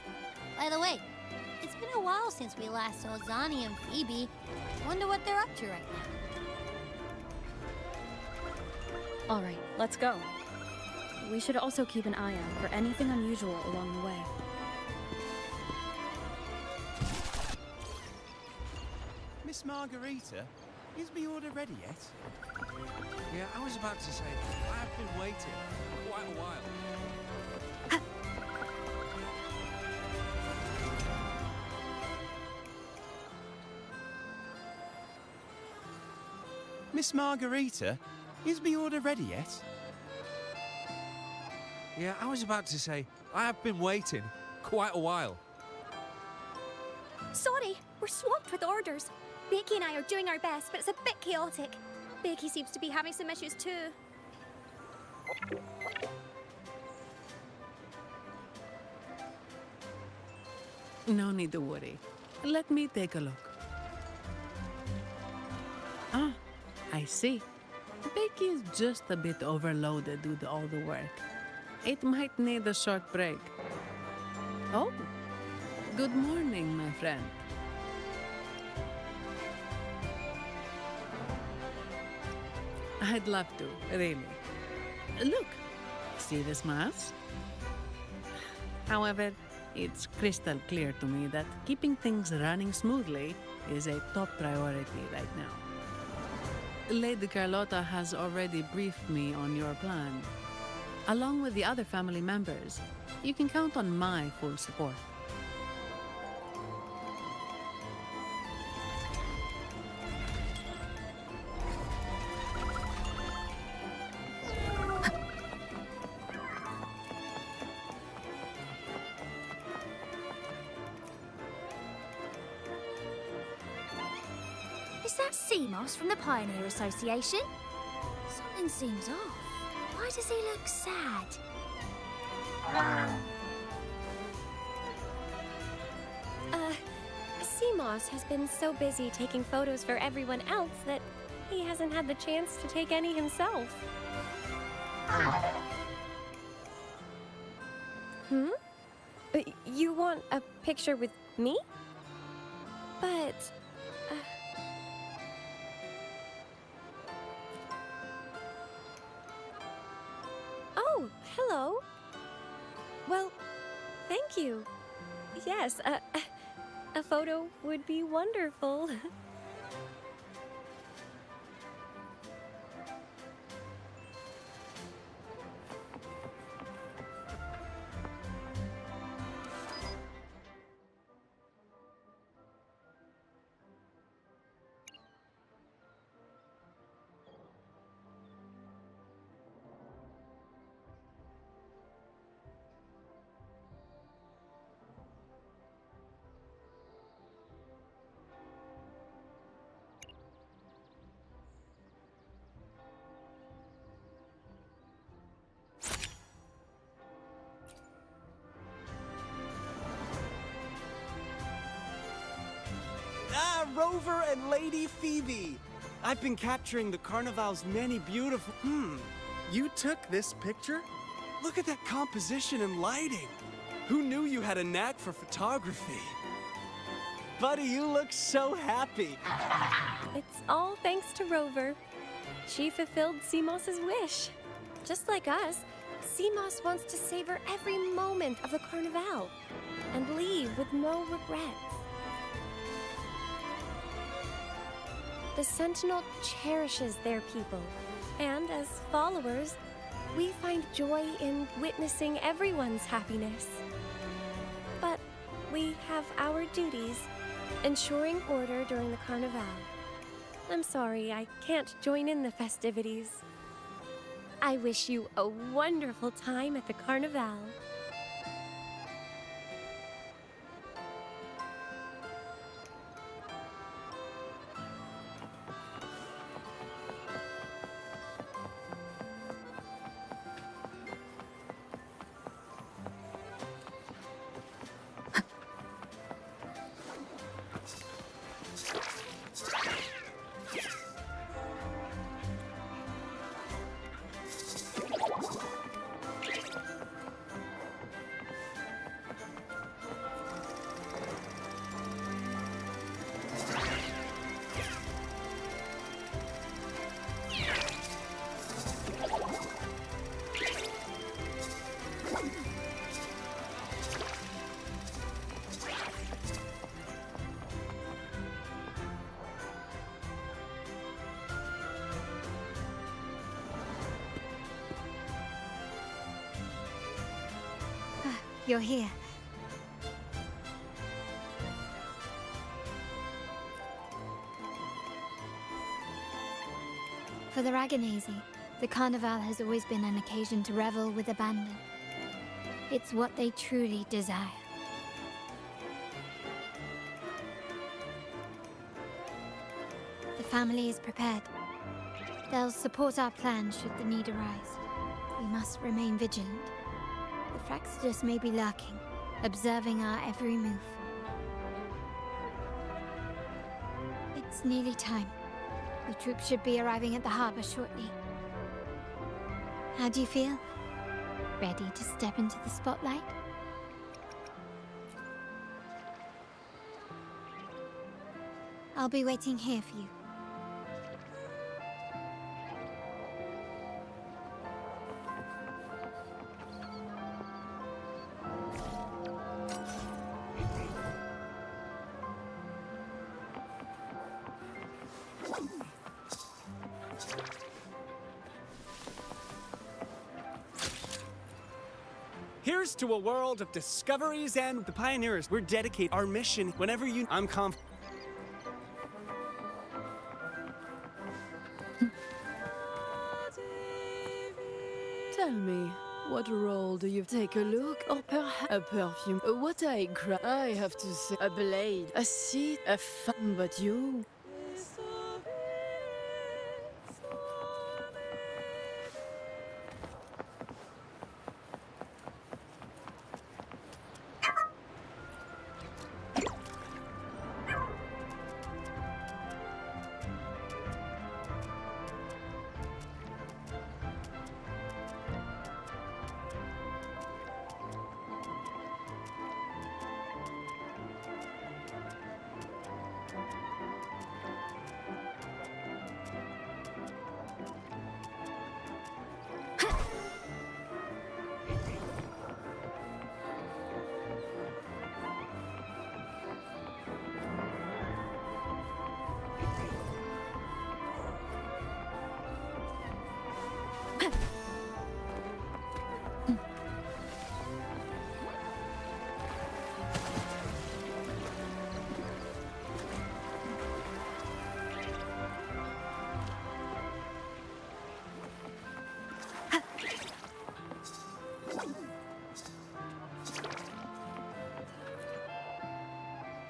by the way, it's been a while since we last saw Zani and Phoebe. Wonder what they're up to right now. All right, let's go. We should also keep an eye out for anything unusual along the way. Miss Margarita, is the order ready yet? Yeah, I was about to say, I've been waiting for quite a while. Miss Margarita, is the order ready yet? Yeah, I was about to say, I have been waiting quite a while. Sorry, we're swamped with orders. Becky and I are doing our best, but it's a bit chaotic. Becky seems to be having some issues too. No need to worry. Let me take a look. Ah, I see. Becky is just a bit overloaded with all the work. It might need a short break. Oh, good morning, my friend. I'd love to, really. Look, see the smiles? However, it's crystal clear to me that keeping things running smoothly is a top priority right now. Lady Carlotta has already briefed me on your plan. Along with the other family members, you can count on my full support. Is that Seamoss from the Pioneer Association? Something seems off. Why does he look sad? Seamoss has been so busy taking photos for everyone else that he hasn't had the chance to take any himself. Hmm? You want a picture with me? But... Oh, hello. Well, thank you. Yes, a photo would be wonderful. Rover and Lady Phoebe! I've been capturing the Carnival's many beautiful... You took this picture? Look at that composition and lighting! Who knew you had a knack for photography? Buddy, you look so happy! It's all thanks to Rover. She fulfilled Seamoss's wish. Just like us, Seamoss wants to savor every moment of the Carnival and leave with no regrets. The Sentinel cherishes their people, and as followers, we find joy in witnessing everyone's happiness. But we have our duties, ensuring order during the Carnival. I'm sorry I can't join in the festivities. I wish you a wonderful time at the Carnival. You're here. For the Ragganese, the Carnival has always been an occasion to revel with abandon. It's what they truly desire. The family is prepared. They'll support our plan should the need arise. We must remain vigilant. The Fraxidus may be lurking, observing our every move. It's nearly time. The troops should be arriving at the harbor shortly. How do you feel? Ready to step into the spotlight? I'll be waiting here for you. Here's to a world of discoveries and the pioneers. We're dedicated our mission whenever you... I'm confident. Tell me, what role do you take a look? Or perhaps a perfume? What I have to say, a blade, a seat, a fun, but you...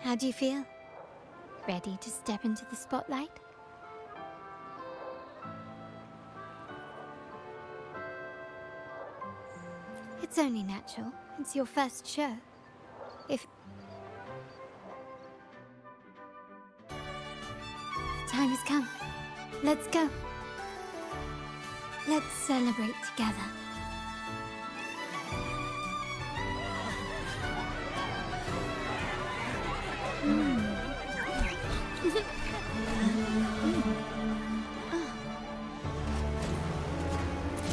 How do you feel? Ready to step into the spotlight? It's only natural. It's your first show. If... Time has come. Let's go. Let's celebrate together.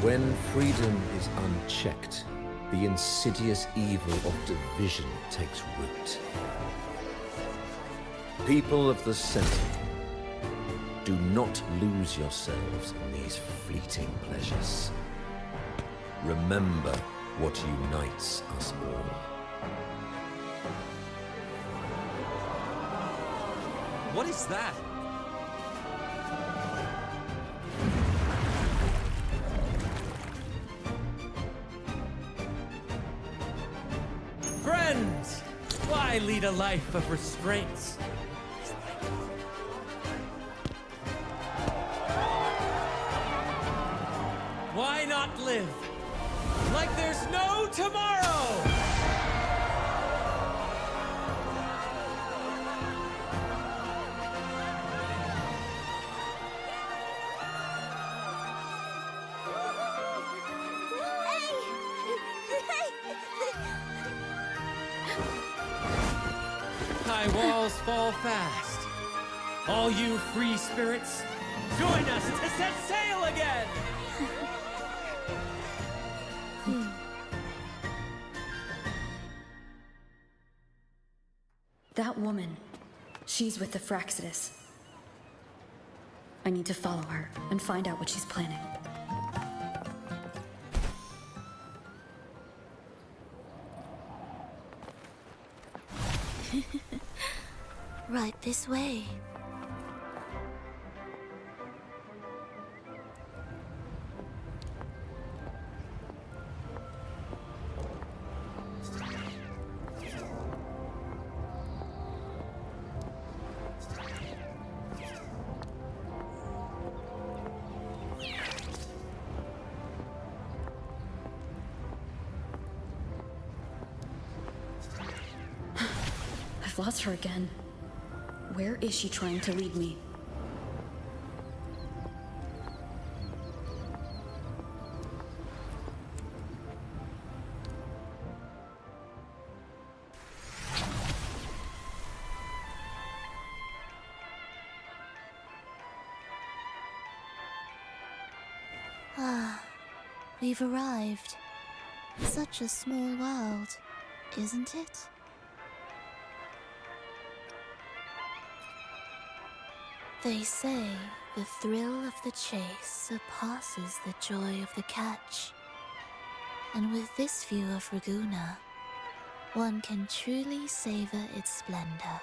When freedom is unchecked, the insidious evil of division takes root. People of the Center, do not lose yourselves in these fleeting pleasures. Remember what unites us all. What is that? Friends! Why lead a life of restraints? Why not live like there's no tomorrow? High walls fall fast. All you free spirits, join us to set sail again! That woman, she's with the Fraxidus. I need to follow her and find out what she's planning. Right this way. I've lost her again. Where is she trying to lead me? Ah, we've arrived. Such a small world, isn't it? They say the thrill of the chase surpasses the joy of the catch. And with this view of Raguna, one can truly savor its splendor.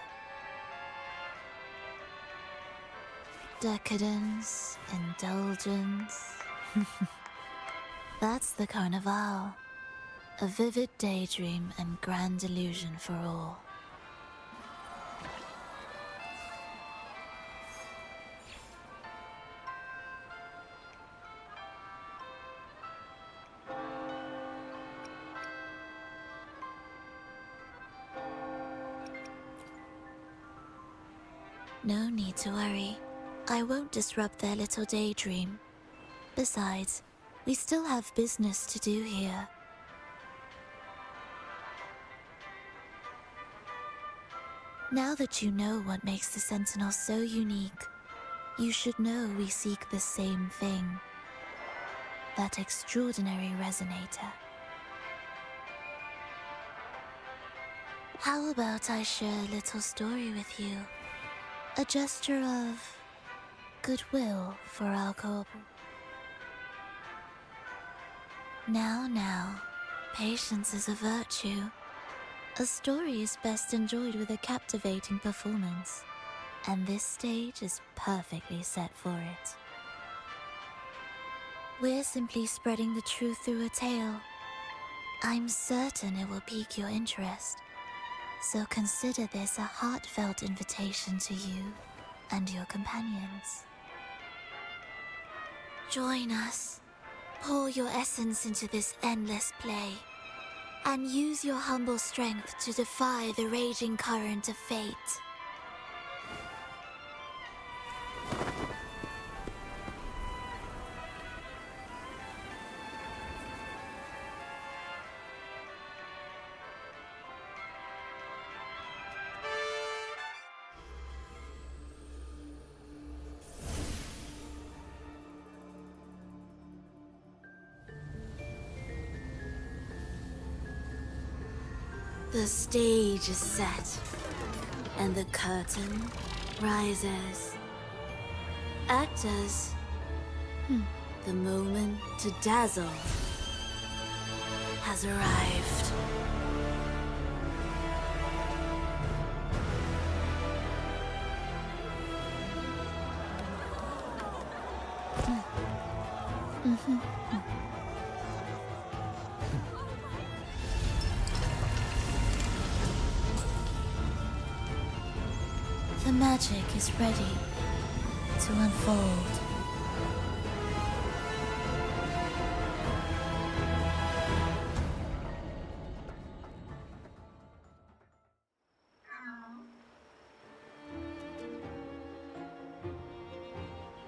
Decadence, indulgence. That's the Carnival. A vivid daydream and grand illusion for all. No need to worry. I won't disrupt their little daydream. Besides, we still have business to do here. Now that you know what makes the Sentinel so unique, you should know we seek the same thing. That extraordinary resonator. How about I share a little story with you? A gesture of goodwill for our cooperation. Now, patience is a virtue. A story is best enjoyed with a captivating performance, and this stage is perfectly set for it. We're simply spreading the truth through a tale. I'm certain it will pique your interest, so consider this a heartfelt invitation to you and your companions. Join us. Pour your essence into this endless play, and use your humble strength to defy the raging current of fate. The stage is set, and the curtain rises. Actors, the moment to dazzle has arrived. The magic is ready to unfold.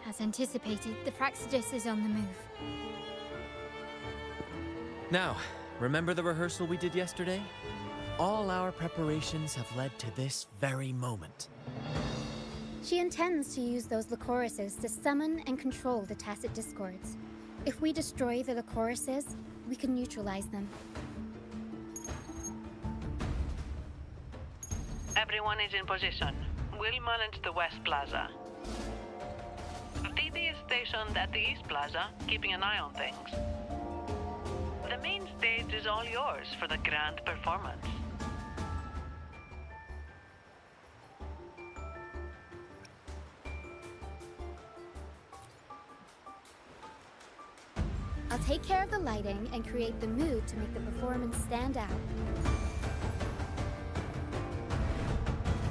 As anticipated, the Fractsidus is on the move. Now, remember the rehearsal we did yesterday? All our preparations have led to this very moment. She intends to use those Lycorises to summon and control the tacit discords. If we destroy the Lycorises, we can neutralize them. Everyone is in position. We'll manage the West Plaza. Phoebe is stationed at the East Plaza, keeping an eye on things. The main stage is all yours for the grand performance. I'll take care of the lighting and create the mood to make the performance stand out.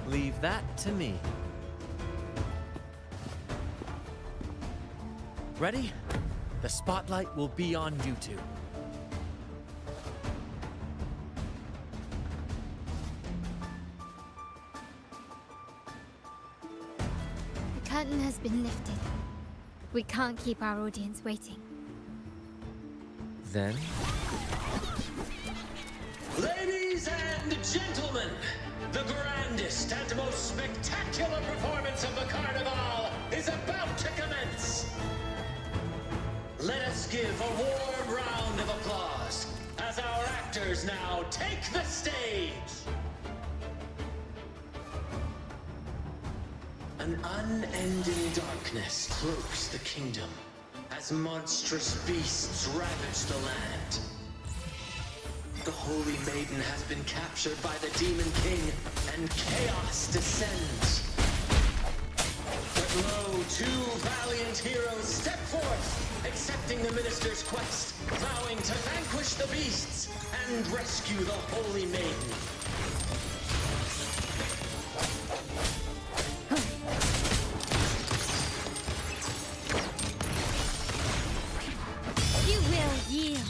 Leave that to me. Ready? The spotlight will be on you two. The curtain has been lifted. We can't keep our audience waiting. Then? Ladies and gentlemen, the grandest and most spectacular performance of the Carnival is about to commence. Let us give a warm round of applause as our actors now take the stage. An unending darkness cloaks the kingdom as monstrous beasts ravage the land. The Holy Maiden has been captured by the Demon King, and chaos descends. But lo, two valiant heroes step forth, accepting the Minister's quest, vowing to vanquish the beasts and rescue the Holy Maiden. You will yield.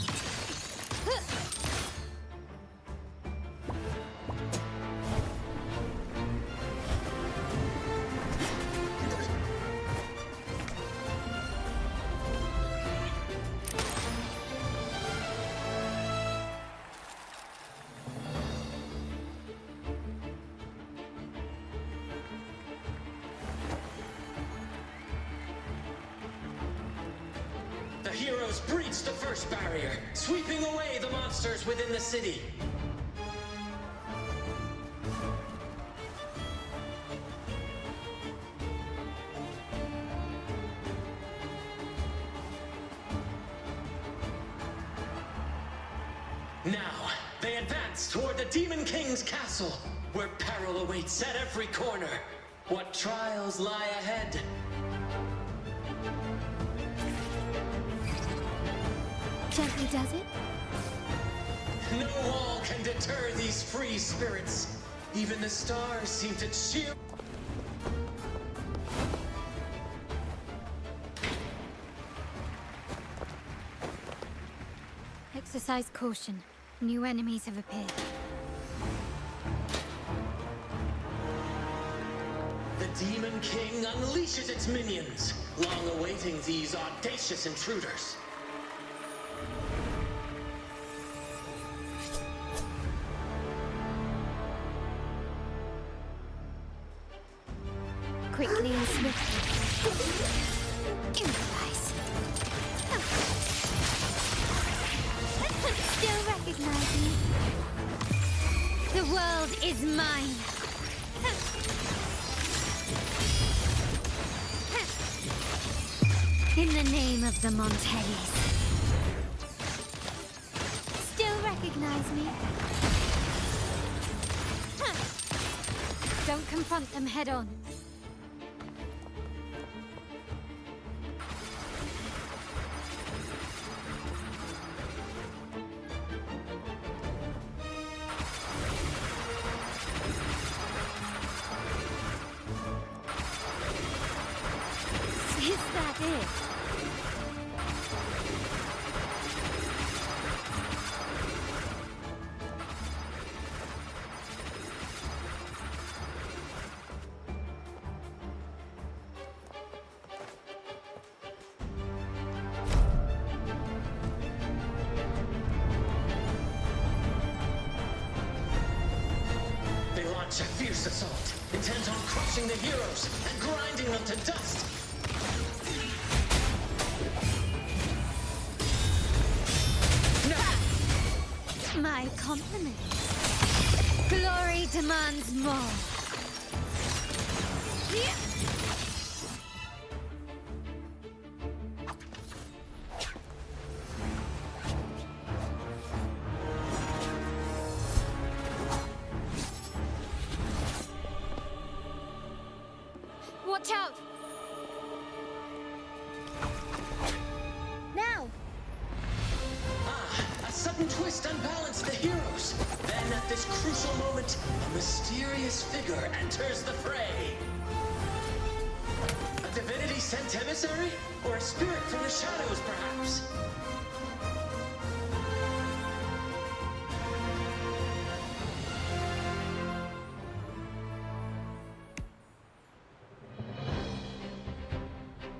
The heroes breach the first barrier, sweeping away the monsters within the city. Now, they advance toward the Demon King's castle, where peril awaits at every corner. What trials lie ahead? Gently does it? No wall can deter these free spirits. Even the stars seem to cheer. Exercise caution. New enemies have appeared. The Demon King unleashes its minions, long awaiting these audacious intruders. Quickly and swiftly. Improvise. Still recognize me? The world is mine. In the name of the Montellis. Still recognize me? Don't confront them head on. Is that it? They launch a fierce assault, intent on crushing the heroes and grinding them to dust. My compliments. Glory demands more. Watch out! Now! A sudden twist unbalanced the heroes. Then at this crucial moment, a mysterious figure enters the fray. A divinity sent emissary? Or a spirit from the shadows, perhaps?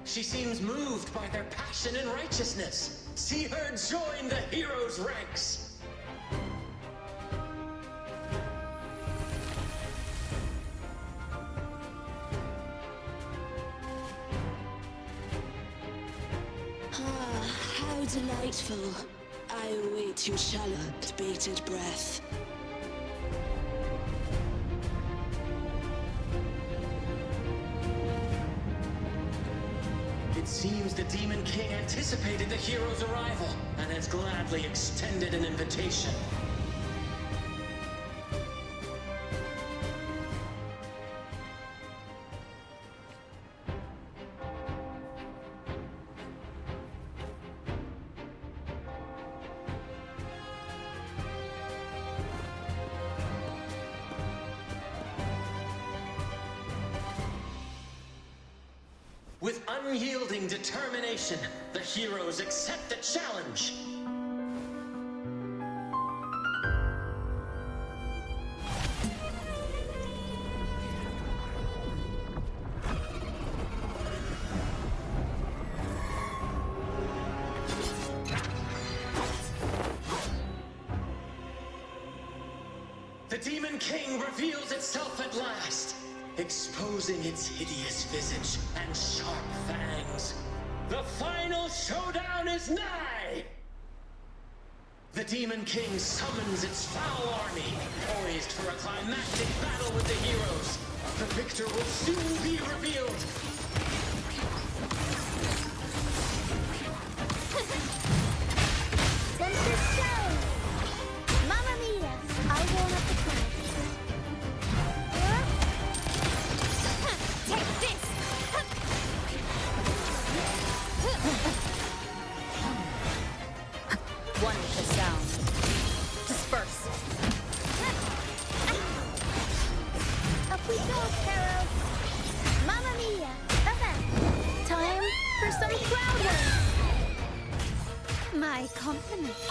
She seems moved by their passion and righteousness. See her join the heroes' ranks. Ah, how delightful. I await your shallow, bated breath. It seems the Demon King anticipated the hero's arrival and has gladly extended an invitation. unyielding determination, the heroes accept the challenge. The Demon King reveals itself at last, exposing its hideous visage and sharp fangs. The final showdown is nigh! The Demon King summons its foul army, poised for a climactic battle with the heroes. The victor will soon be revealed. Tempest show! Mamma mia! I warm up the crowd. Take this! One with the sound. Disperse. Up we go, Carol! Mamma mia! Time for some crowd work! My compliments.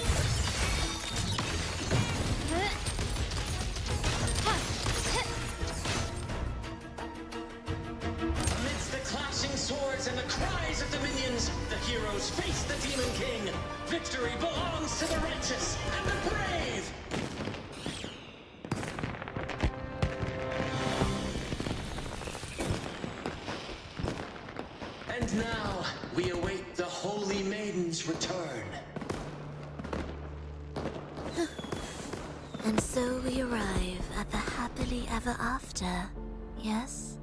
Amidst the clashing swords and the cries of the minions, the heroes face the Demon King. Victory belongs to the righteous and the brave! And now, we await the Holy Maiden's return. And so we arrive at the happily ever after, yes?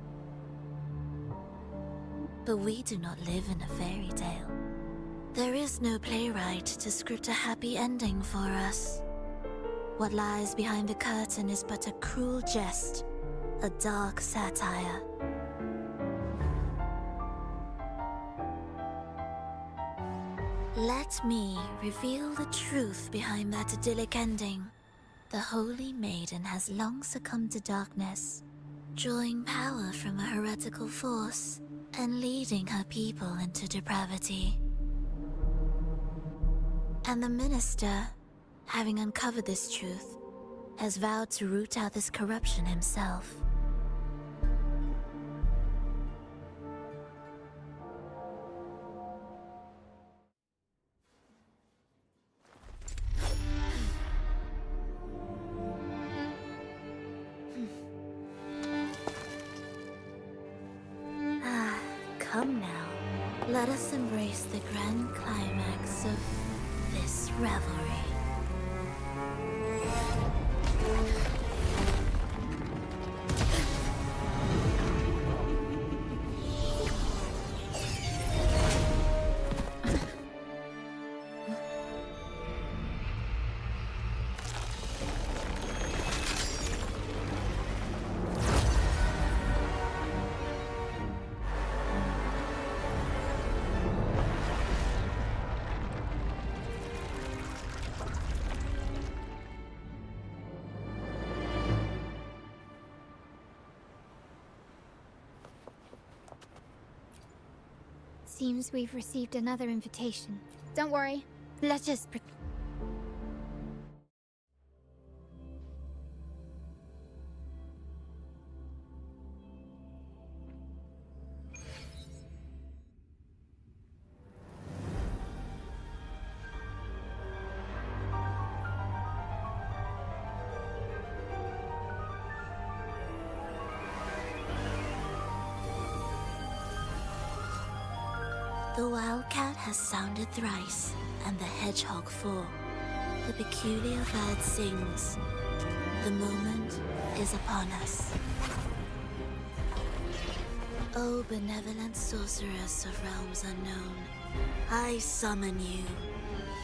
But we do not live in a fairy tale. There is no playwright to script a happy ending for us. What lies behind the curtain is but a cruel jest, a dark satire. Let me reveal the truth behind that idyllic ending. The Holy Maiden has long succumbed to darkness, drawing power from a heretical force and leading her people into depravity. And the minister, having uncovered this truth, has vowed to root out this corruption himself. Come now, let us embrace the grand climax of this revelry. Seems we've received another invitation. Don't worry. Let us The wildcat has sounded thrice, and the hedgehog four. The peculiar bird sings. The moment is upon us. O benevolent sorceress of realms unknown, I summon you.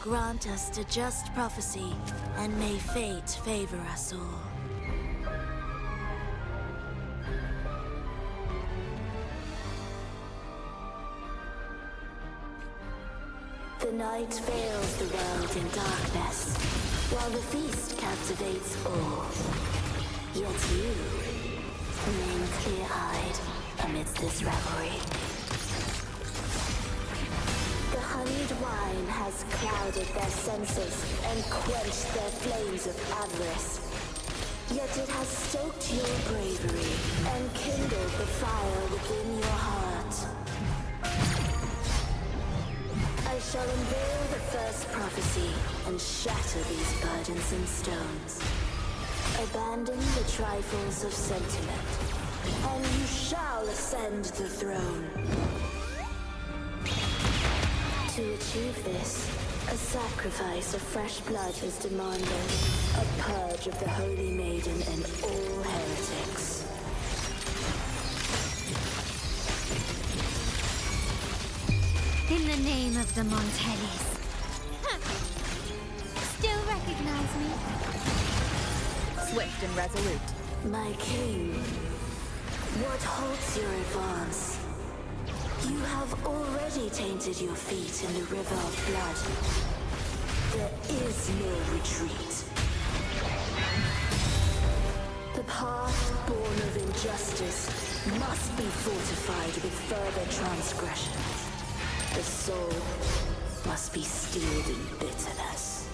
Grant us the just prophecy, and may fate favor us all. The night veils the world in darkness, while the feast captivates all. Yet you remain clear-eyed amidst this revelry. Tainted wine has clouded their senses and quenched their flames of avarice. Yet it has stoked your bravery and kindled the fire within your heart. I shall unveil the first prophecy and shatter these burdensome stones. Abandon the trifles of sentiment, and you shall ascend the throne. To achieve this, a sacrifice of fresh blood is demanded, a purge of the Holy Maiden and all heretics. In the name of the Montellis. Still recognize me? Swift and resolute. My king, what halts your advance? You have already tainted your feet in the river of blood. There is no retreat. The path born of injustice must be fortified with further transgressions. The soul must be steeled in bitterness.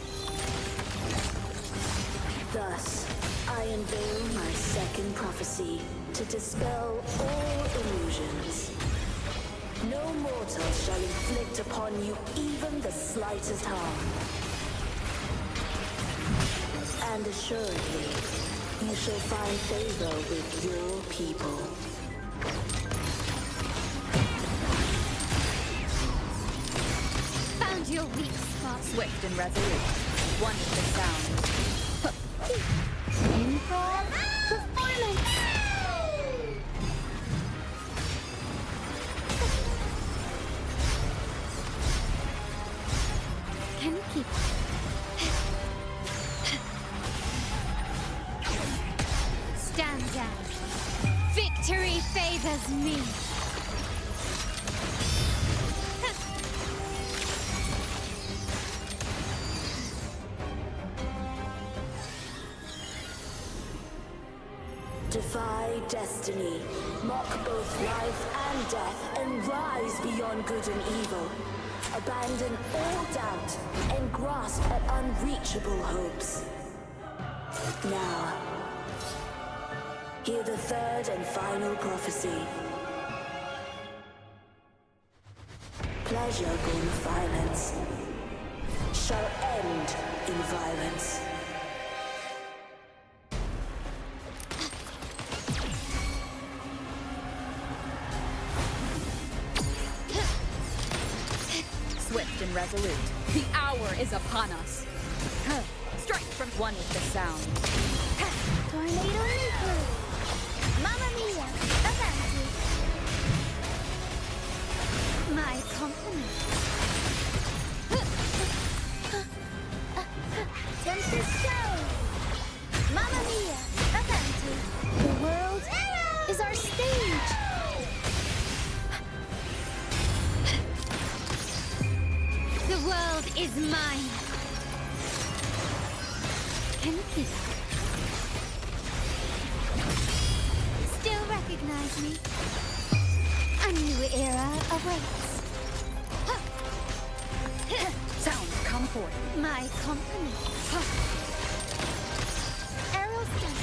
Thus, I unveil my second prophecy to dispel all illusions. No mortal shall inflict upon you even the slightest harm. And assuredly, you shall find favor with your people. Found your weak spot. Swift and resolute. One with the sound. Improv performance. Can you keep Stand down. Victory favors me. Defy destiny, mock both life and death, and rise beyond good and evil. Abandon all doubt and grasp at unreachable hopes. Now, hear the third and final prophecy. Pleasure born of violence shall end in violence. Swift and resolute. The hour is upon us. Strike from one with the sound. Tornado Leaper. Mamma mia. Avanti. My compliment. Tempest show. Mamma mia. Avanti. The world is our stage. The world is mine. Can you keep up? Still recognize me? A new era awaits. Sounds come forth. My compliments. Arrow stamp.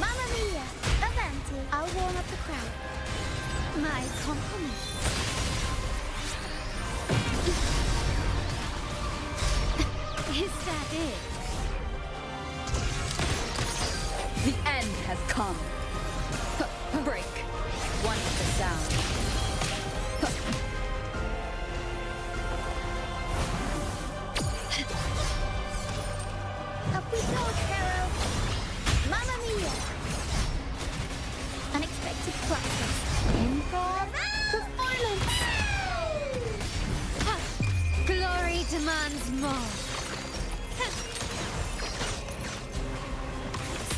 Mamma mia! Avanti! I'll warm up the crowd. My compliments. Is that it? The end has come. Break. One with the sound. Up we go, Sparrow. Mamma mia! Unexpected process. Improv performance. Glory demands more.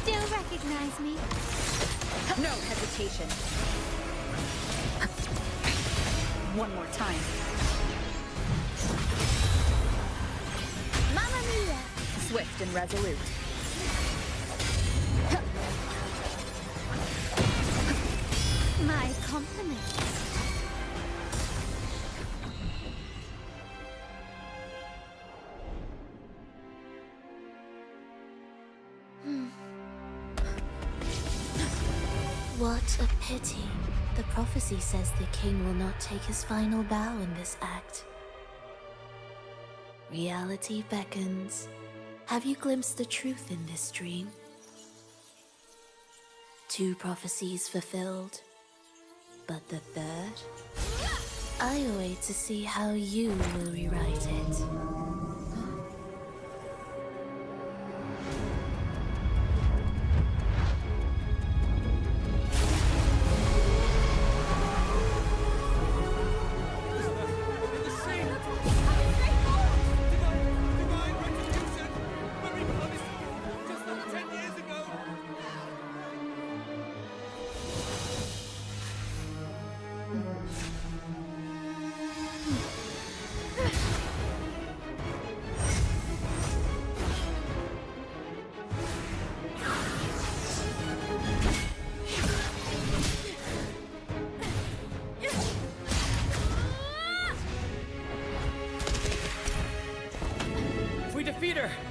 Still recognize me? No hesitation. One more time. Mamma mia! Swift and resolute. My compliments. What a pity. The prophecy says the king will not take his final bow in this act. Reality beckons. Have you glimpsed the truth in this dream? 2 prophecies fulfilled, but the third? I await to see how you will rewrite it.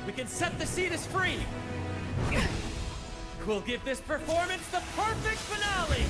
We can set the Cetus free! We'll give this performance the perfect finale!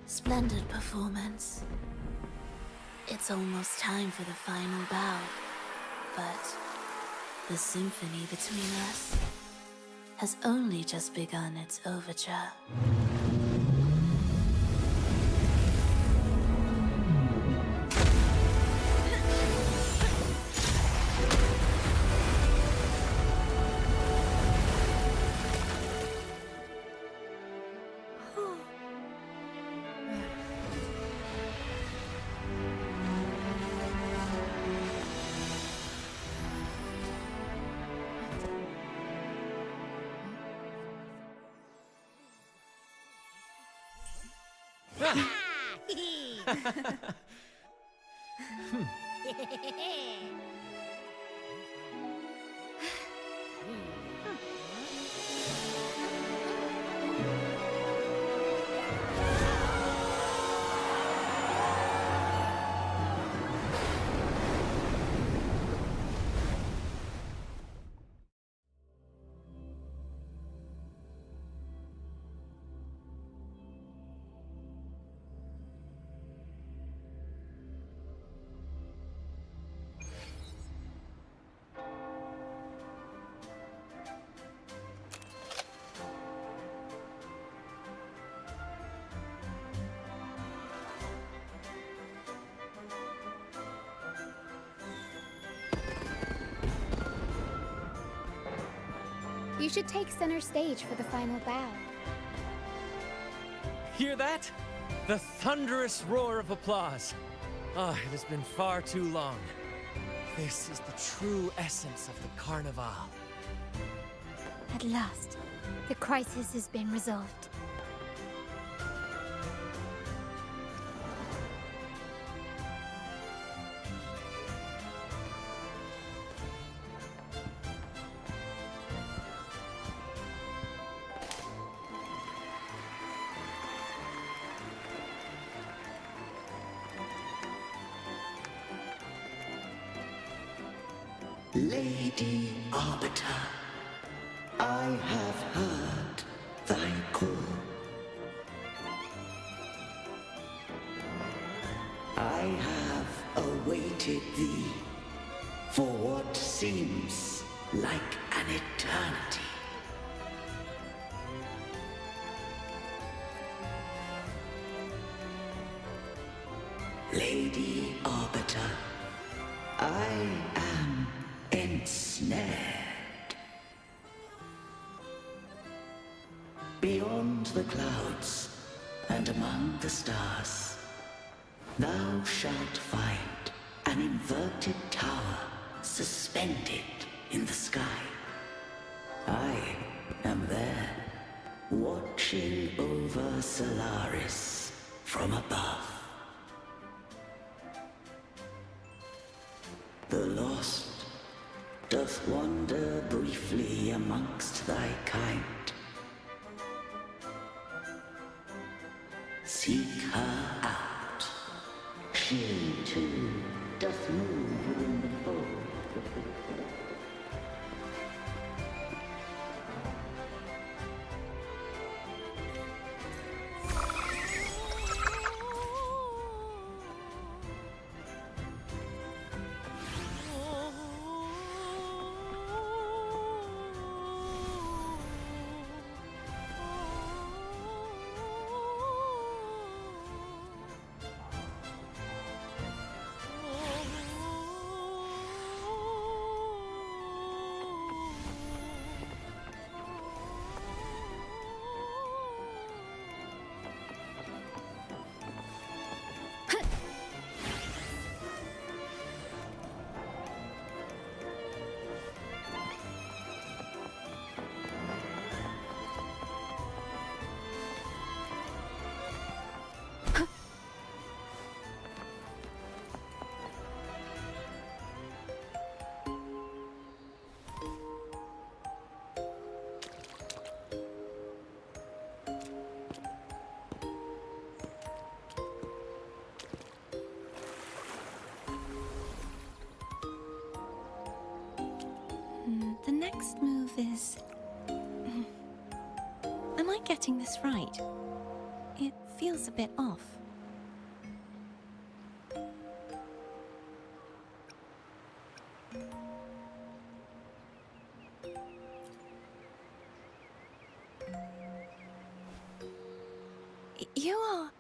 Splendid performance. It's almost time for the final bow, but the symphony between us has only just begun its overture. You should take center stage for the final bow. Hear that? The thunderous roar of applause. Ah, it has been far too long. This is the true essence of the Carnival. At last, the crisis has been resolved. Lady Arbiter, I have heard thy call. I have awaited thee for what seems like an eternity. Lady Arbiter, I am ensnared. Beyond the clouds and among the stars, thou shalt find an inverted tower suspended in the sky. I am there, watching over Solaris from above. The lost doth wander briefly amongst thy kind. Seek her out. She too doth move within the fold. The next move is... Am I getting this right? It feels a bit off. You are...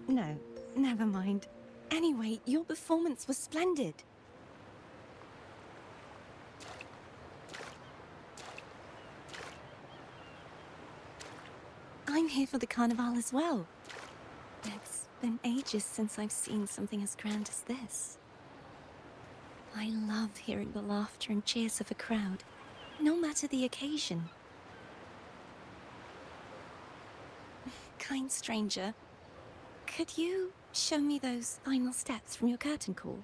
No, never mind. Anyway, your performance was splendid. I'm here for the Carnival as well. It's been ages since I've seen something as grand as this. I love hearing the laughter and cheers of a crowd, no matter the occasion. Kind stranger, could you show me those final steps from your curtain call?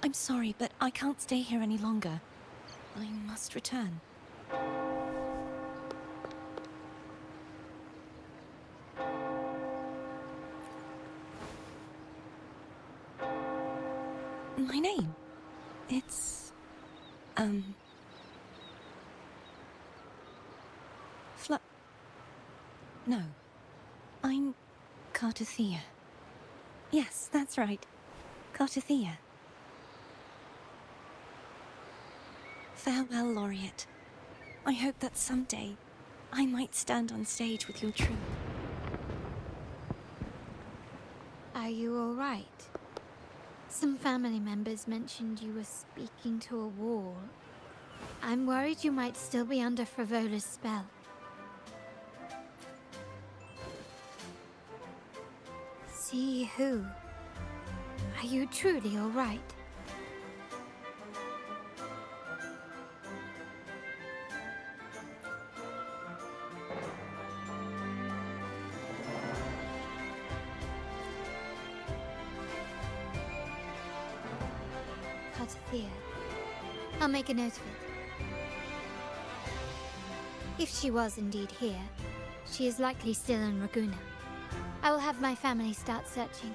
I'm sorry, but I can't stay here any longer. I must return. My name? It's... No. I'm Cartothea. Yes, that's right. Cartothea. Farewell, Laureate. I hope that someday I might stand on stage with your troupe. Are you all right? Some family members mentioned you were speaking to a wall. I'm worried you might still be under Frivola's spell. See who? Are you truly all right? Cartothea. I'll make a note of it. If she was indeed here, she is likely still in Raguna. I will have my family start searching.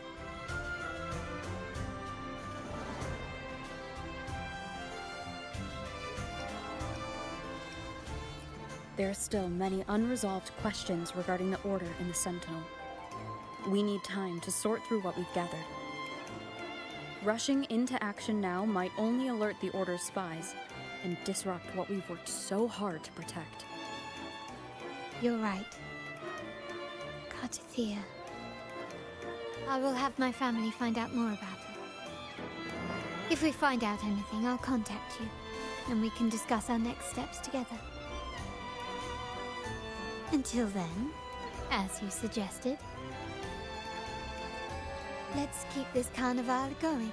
There are still many unresolved questions regarding the Order in the Sentinel. We need time to sort through what we've gathered. Rushing into action now might only alert the Order's spies and disrupt what we've worked so hard to protect. You're right. Cartothea. I will have my family find out more about it. If we find out anything, I'll contact you, and we can discuss our next steps together. Until then, as you suggested, let's keep this carnival going.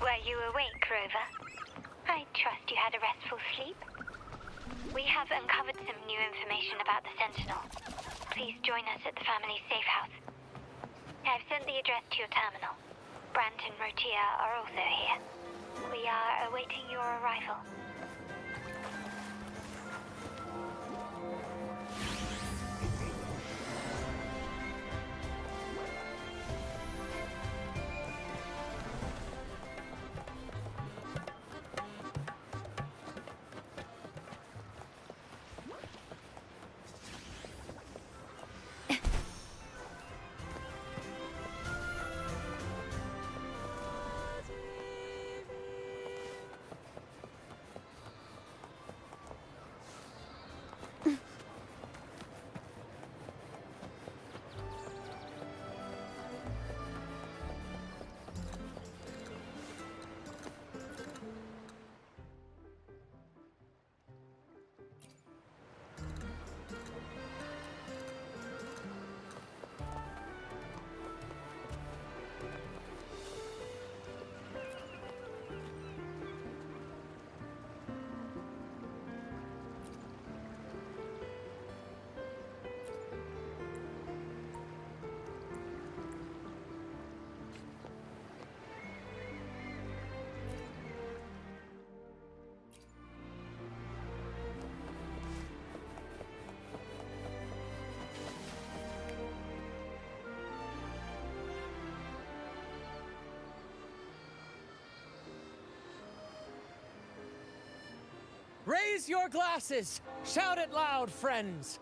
Were you awake, Rover? I trust you had a restful sleep. We have uncovered some new information about the Sentinel. Please join us at the family's safe house. I've sent the address to your terminal. Brant and Rotia are also here. We are awaiting your arrival. Raise your glasses! Shout it loud, friends!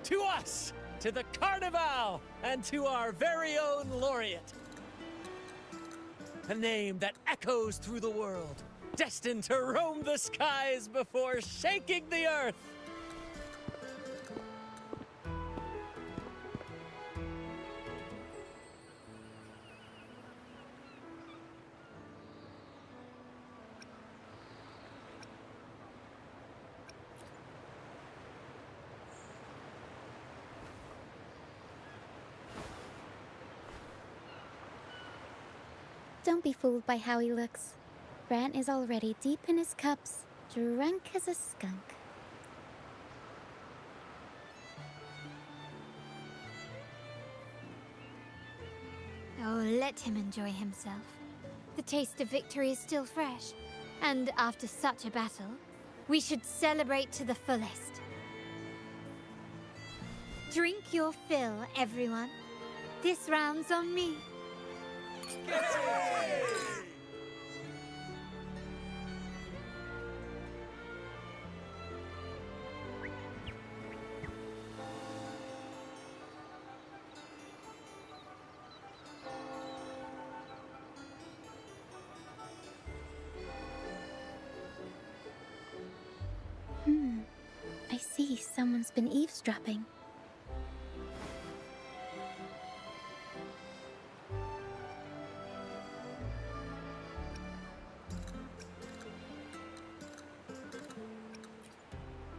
To us! To the Carnival! And to our very own laureate! A name that echoes through the world, destined to roam the skies before shaking the earth! Don't be fooled by how he looks. Brant is already deep in his cups, drunk as a skunk. Oh, let him enjoy himself. The taste of victory is still fresh. And after such a battle, we should celebrate to the fullest. Drink your fill, everyone. This round's on me. I see someone's been eavesdropping.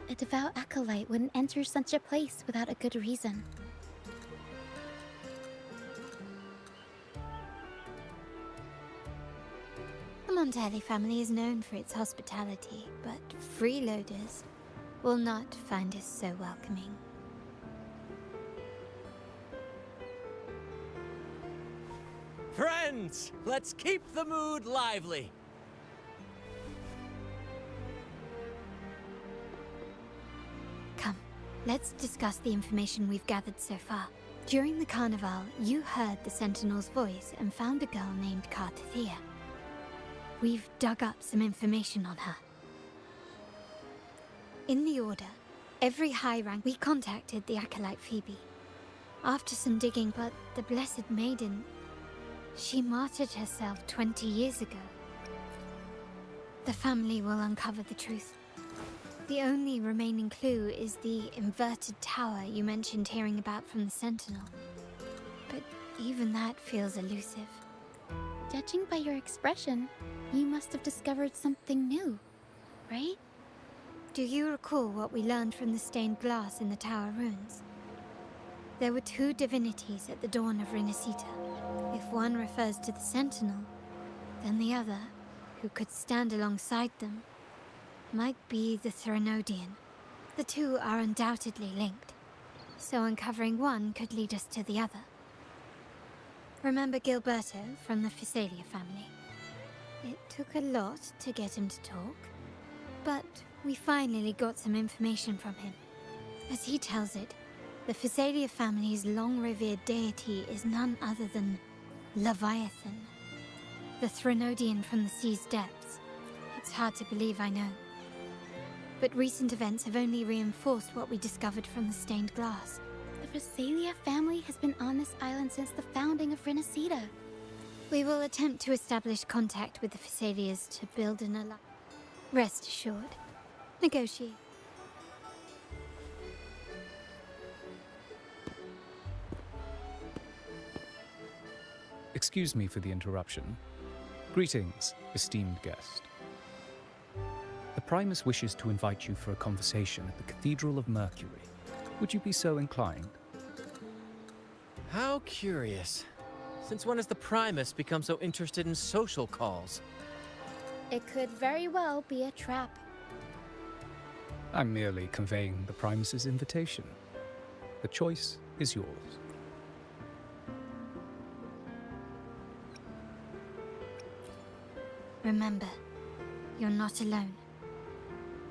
A devout acolyte wouldn't enter such a place without a good reason. The Montelli family is known for its hospitality, but freeloaders will not find us so welcoming. Friends, let's keep the mood lively. Let's discuss the information we've gathered so far. During the carnival, you heard the Sentinel's voice and found a girl named Cartathea. We've dug up some information on her. In the Order, every high rank, we contacted the acolyte Phoebe. After some digging, but the Blessed Maiden, she martyred herself 20 years ago. The family will uncover the truth. The only remaining clue is the inverted tower you mentioned hearing about from the Sentinel. But even that feels elusive. Judging by your expression, you must have discovered something new, right? Do you recall what we learned from the stained glass in the tower ruins? There were two divinities at the dawn of Renacita. If one refers to the Sentinel, then the other, who could stand alongside them, might be the Threnodian. The two are undoubtedly linked, so uncovering one could lead us to the other. Remember Gilberto from the Physalia family? It took a lot to get him to talk, but we finally got some information from him. As he tells it, the Physalia family's long-revered deity is none other than Leviathan, the Threnodian from the sea's depths. It's hard to believe, I know. But recent events have only reinforced what we discovered from the stained glass. The Physalia family has been on this island since the founding of Renacita. We will attempt to establish contact with the Physalias to build an alliance. Rest assured. Negotiate. Excuse me for the interruption. Greetings, esteemed guest. The Primus wishes to invite you for a conversation at the Cathedral of Mercury. Would you be so inclined? How curious. Since when has the Primus become so interested in social calls? It could very well be a trap. I'm merely conveying the Primus's invitation. The choice is yours. Remember, you're not alone.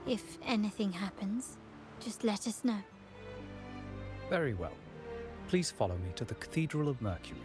If anything happens, just let us know. Very well. Please follow me to the Cathedral of Mercury.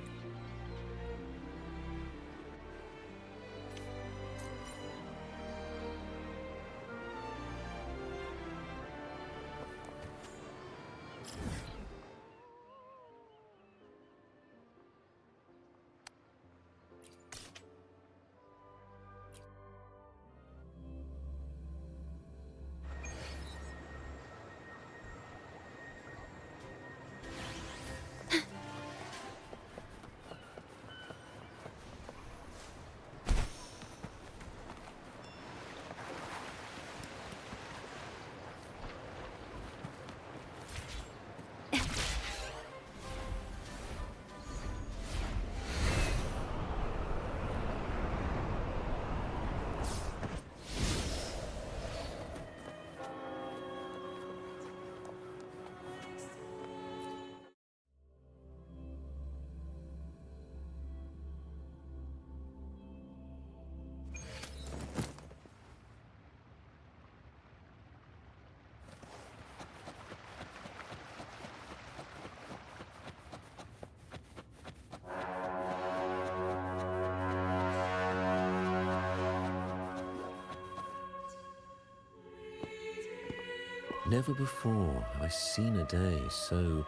Never before have I seen a day so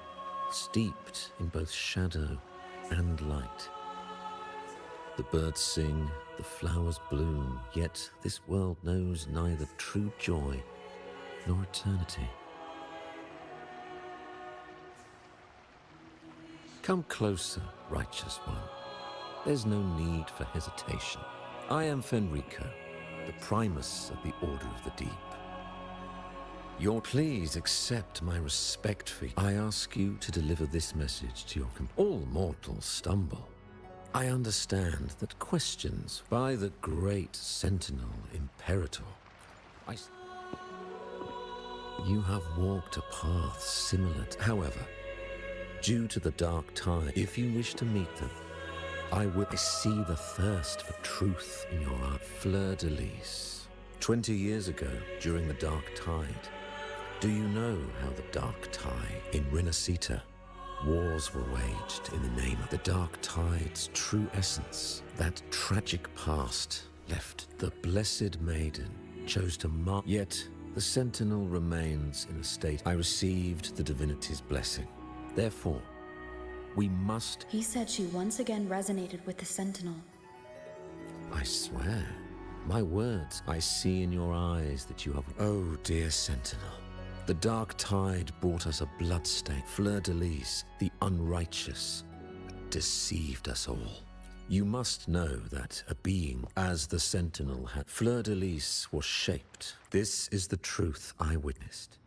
steeped in both shadow and light. The birds sing, the flowers bloom, yet this world knows neither true joy nor eternity. Come closer, righteous one. There's no need for hesitation. I am Fenrico, the Primus of the Order of the Deep. Please accept my respect for you. I ask you to deliver this message to your all mortals stumble. I understand that questions by the great Sentinel Imperator. You have walked a path similar to, however, due to the dark tide, if you wish to meet them, I see the thirst for truth in your art. Fleur de Lis. 20 years ago, during the dark tide, Do you know how the Dark Tide in Rinasita, wars were waged in the name of the Dark Tide's true essence? That tragic past left the Blessed Maiden chose to mark. Yet the Sentinel remains in a state. I received the divinity's blessing. Therefore, we must. He said she once again resonated with the Sentinel. I swear, my words, I see in your eyes that you have. Oh, dear Sentinel. The Dark Tide brought us a bloodstain. Fleur-de-Lis, the unrighteous, deceived us all. You must know that a being as the Sentinel had. Fleur-de-Lis was shaped. This is the truth I witnessed.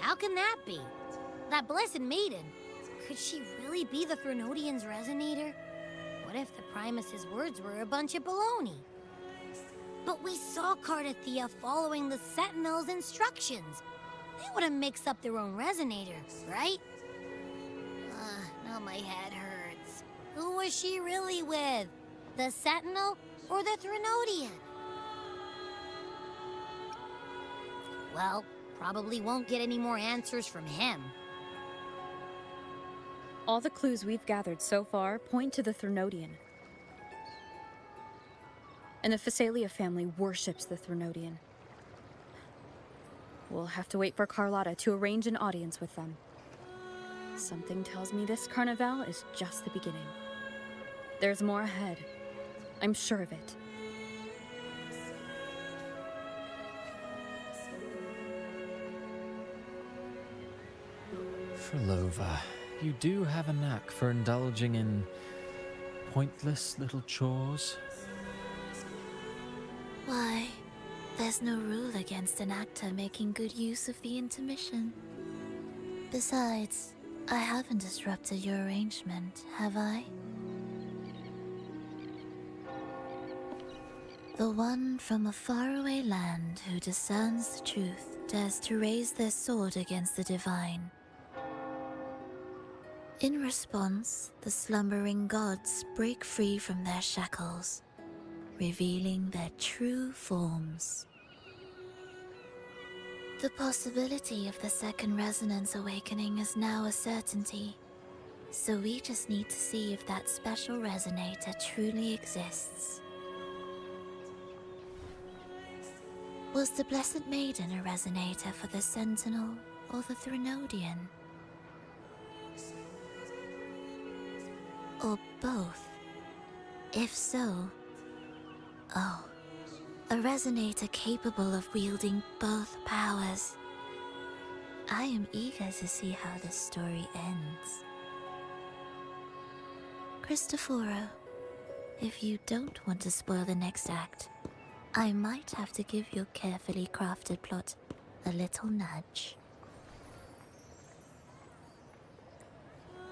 How can that be? That Blessed Maiden, could she really be the Threnodian's resonator? What if the Primus's words were a bunch of baloney? But we saw Cardathea following the Sentinel's instructions. They wouldn't mix up their own resonator, right? Now my head hurts. Who was she really with? The Sentinel or the Threnodian? Well, probably won't get any more answers from him. All the clues we've gathered so far point to the Threnodian. And the Phasalia family worships the Threnodian. We'll have to wait for Carlotta to arrange an audience with them. Something tells me this Carnival is just the beginning. There's more ahead. I'm sure of it. Frolova, you do have a knack for indulging in pointless little chores. Why, there's no rule against an actor making good use of the intermission. Besides, I haven't disrupted your arrangement, have I? The one from a faraway land who discerns the truth dares to raise their sword against the divine. In response, the slumbering gods break free from their shackles, revealing their true forms. The possibility of the second resonance awakening is now a certainty, so we just need to see if that special resonator truly exists. Was the Blessed Maiden a resonator for the Sentinel or the Threnodian? Or both? If so, oh, a resonator capable of wielding both powers. I am eager to see how this story ends. Cristoforo, if you don't want to spoil the next act, I might have to give your carefully crafted plot a little nudge.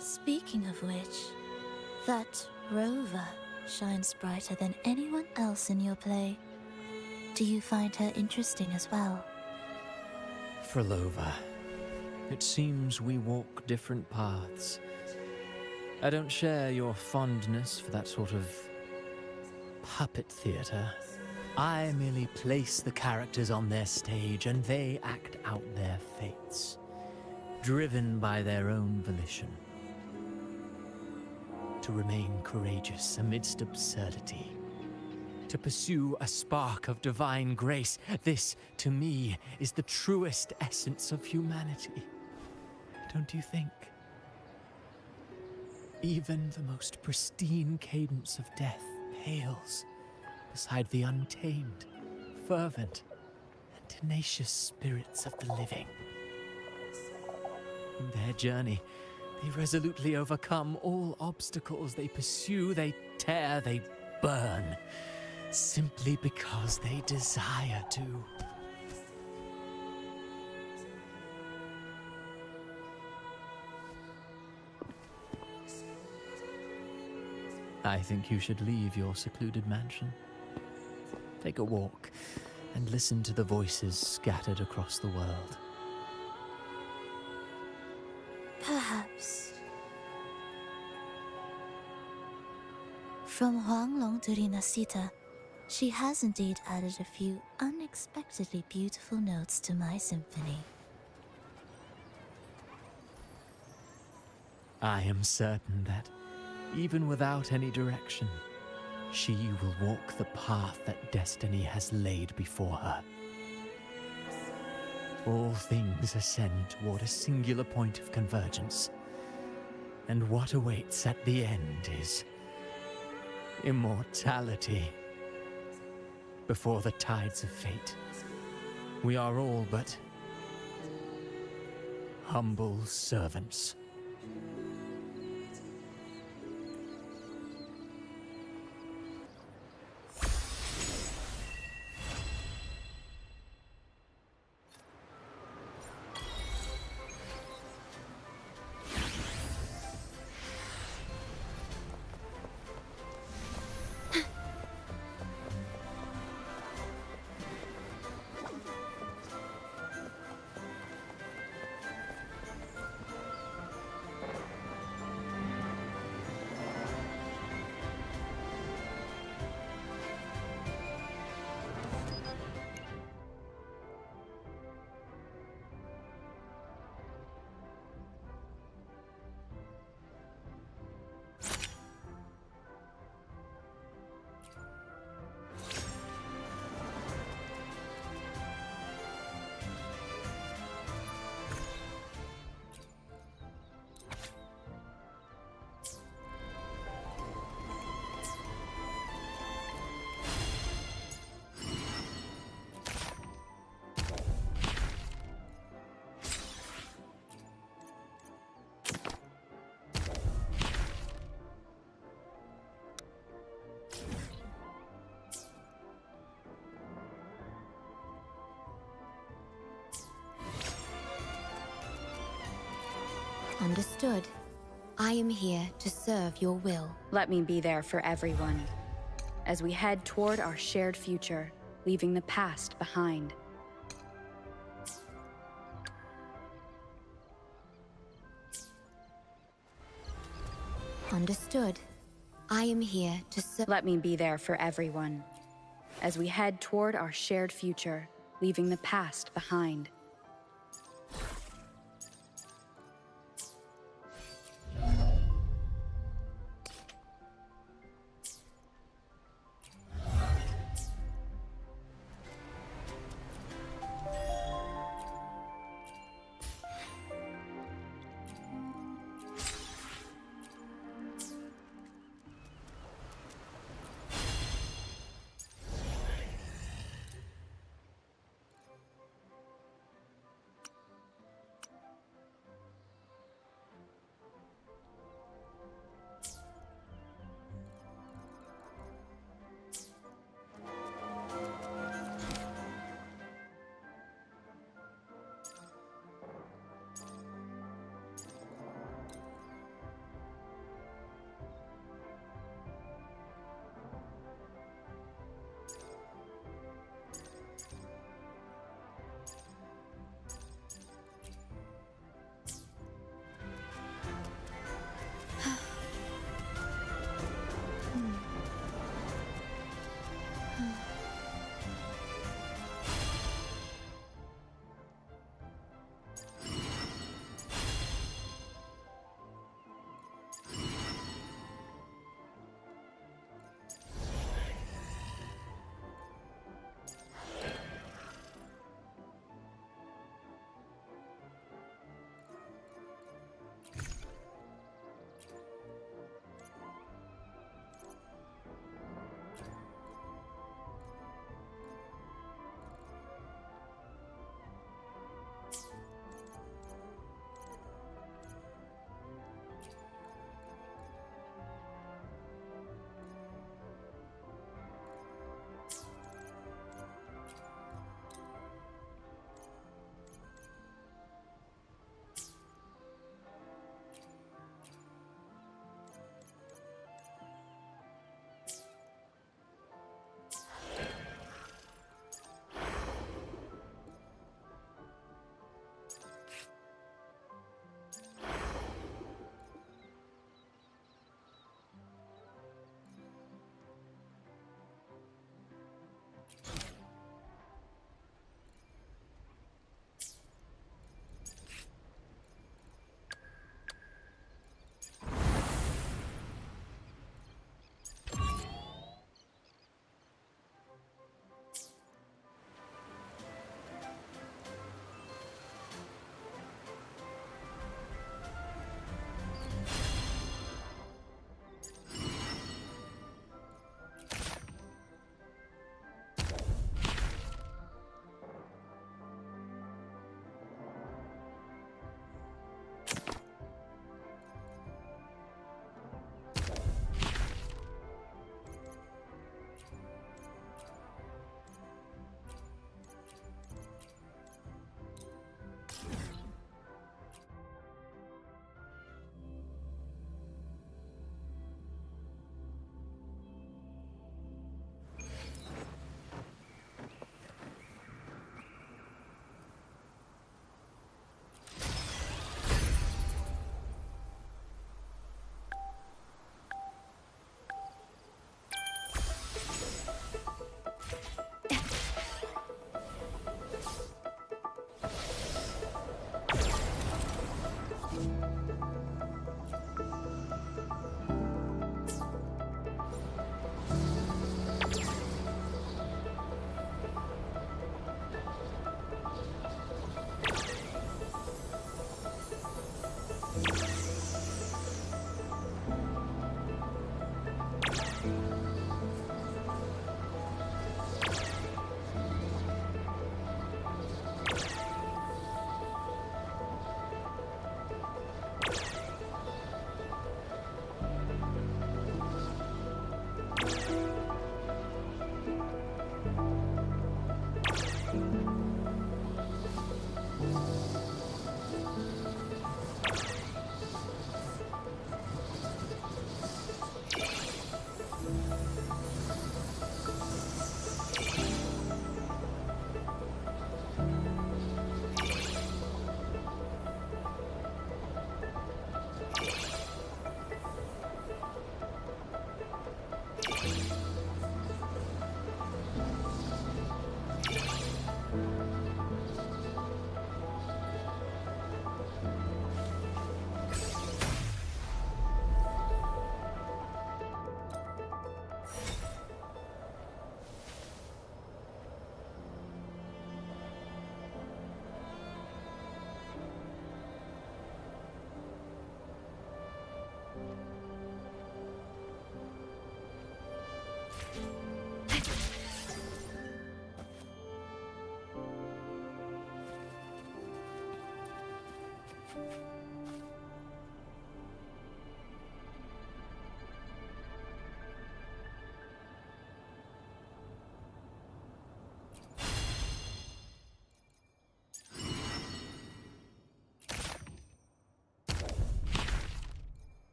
Speaking of which, that Rover shines brighter than anyone else in your play. Do you find her interesting as well? Frolova, it seems we walk different paths. I don't share your fondness for that sort of puppet theater. I merely place the characters on their stage and they act out their fates, driven by their own volition. To remain courageous amidst absurdity. To pursue a spark of divine grace. This, to me, is the truest essence of humanity. Don't you think? Even the most pristine cadence of death pales beside the untamed, fervent, and tenacious spirits of the living. In their journey, they resolutely overcome all obstacles. They pursue, they tear, they burn, simply because they desire to. I think you should leave your secluded mansion. Take a walk and listen to the voices scattered across the world. Perhaps. From Huanglong to Rinasita, she has indeed added a few unexpectedly beautiful notes to my symphony. I am certain that, even without any direction, she will walk the path that destiny has laid before her. All things ascend toward a singular point of convergence, and what awaits at the end is immortality. Before the tides of fate, we are all but humble servants. Understood. I am here to serve your will. Let me be there for everyone, as we head toward our shared future, leaving the past behind. Understood. I am here to serve. Let me be there for everyone, as we head toward our shared future, leaving the past behind.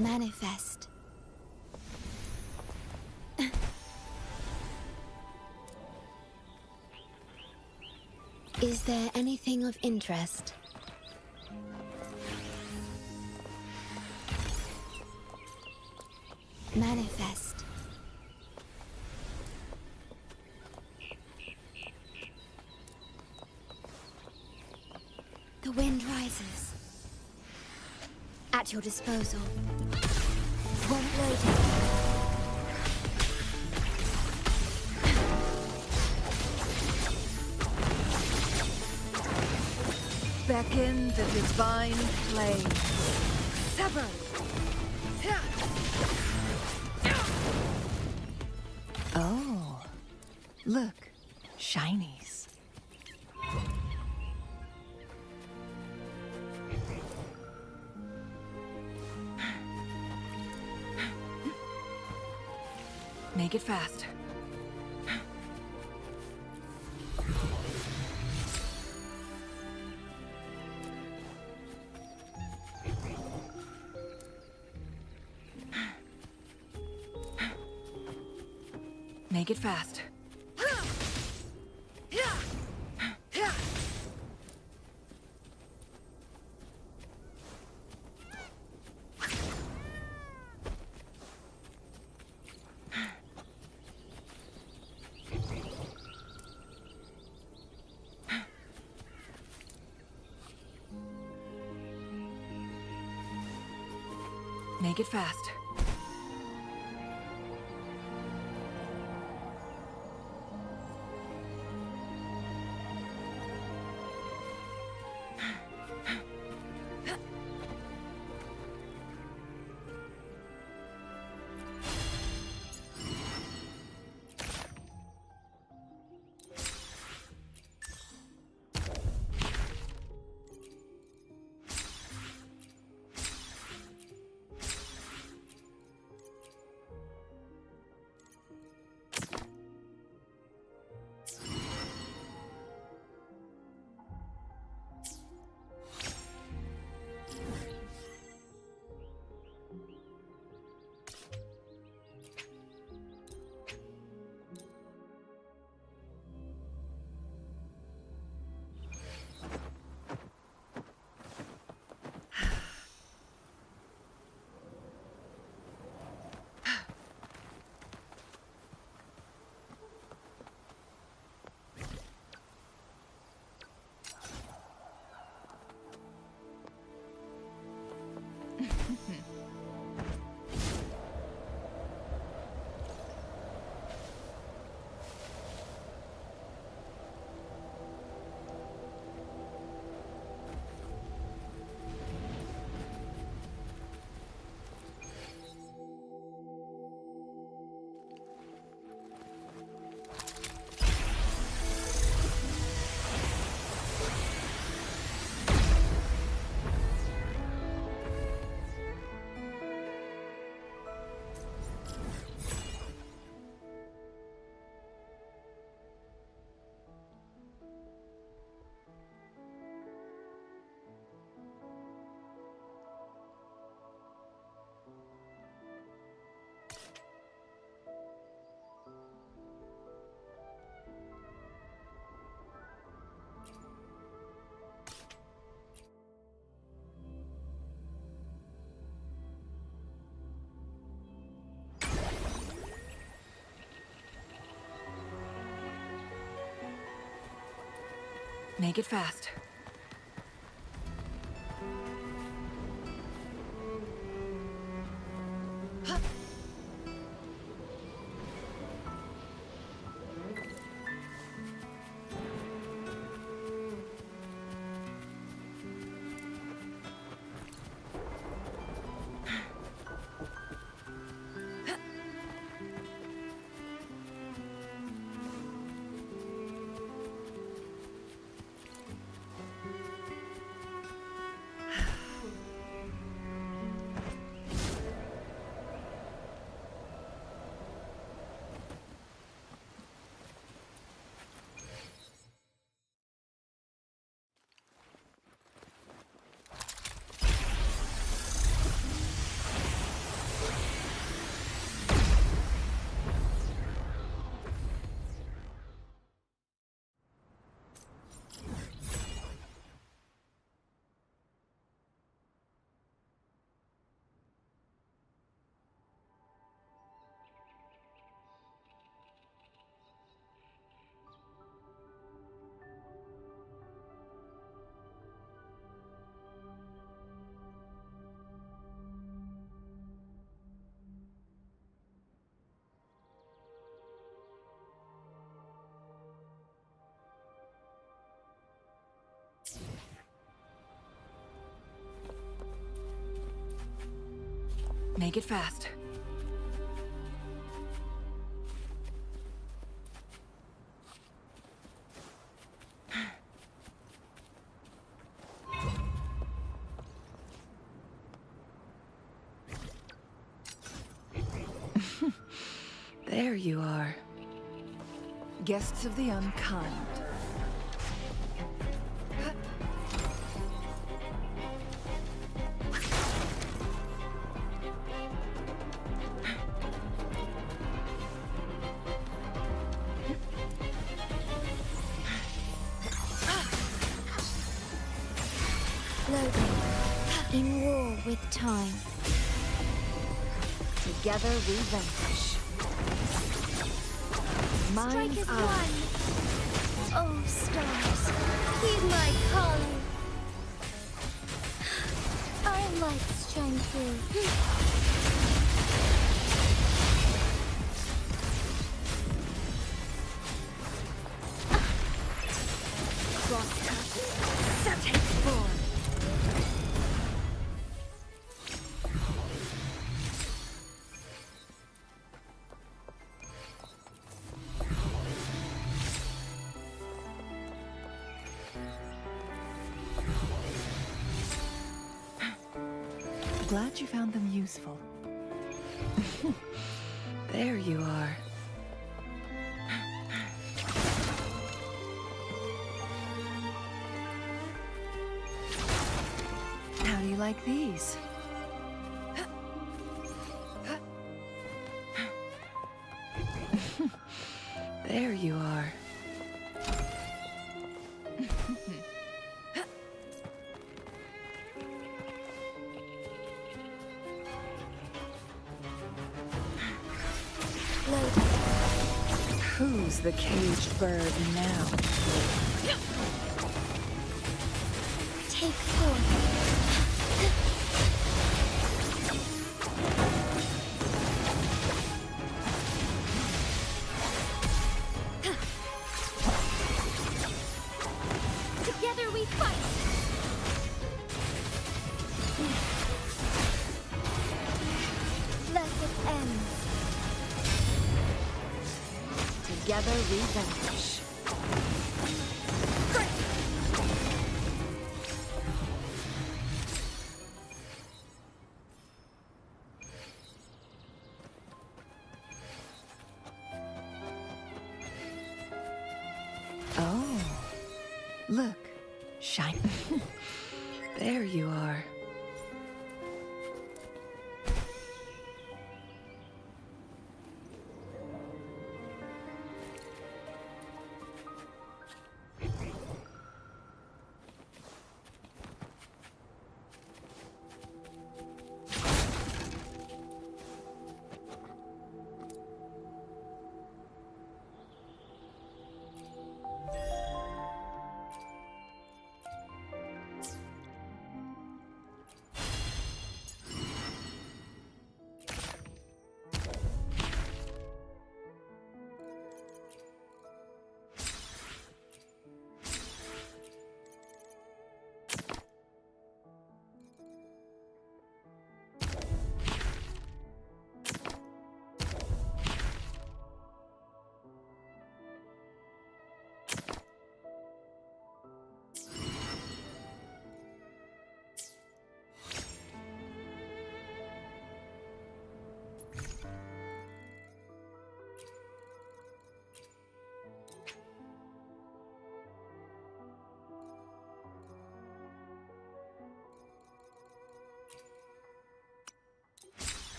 Manifest. Is there anything of interest? Manifest. The wind rises. At your disposal. One blade. Beckon the divine flame. Sever! Oh, look, shinies. Make it fast. Make it fast. Make it fast. Make it fast. Make it fast. There you are. Guests of the unkind. In war with time. Together we vanquish. Strike as out. one. Oh, stars, heed my calling. Our lights shine through. Set it forth. Glad you found them useful. There you are. How do you like these? There you are. Who's the caged bird now? Take forth. Together we fight. Let it end. Together we vanquish. Oh, look, shine. There you are.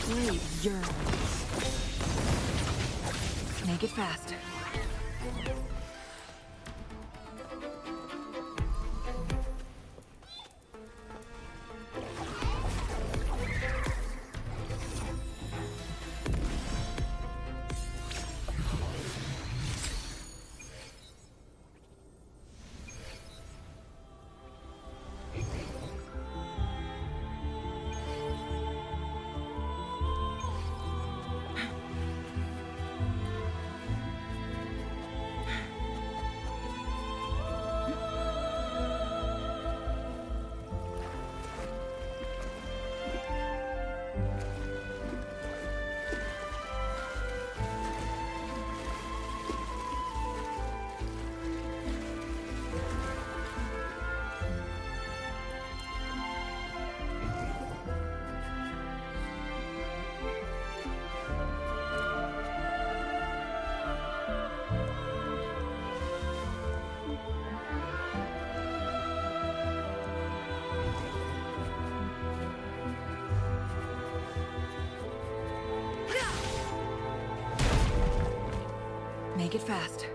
blade yearns. Make it fast. Make it fast.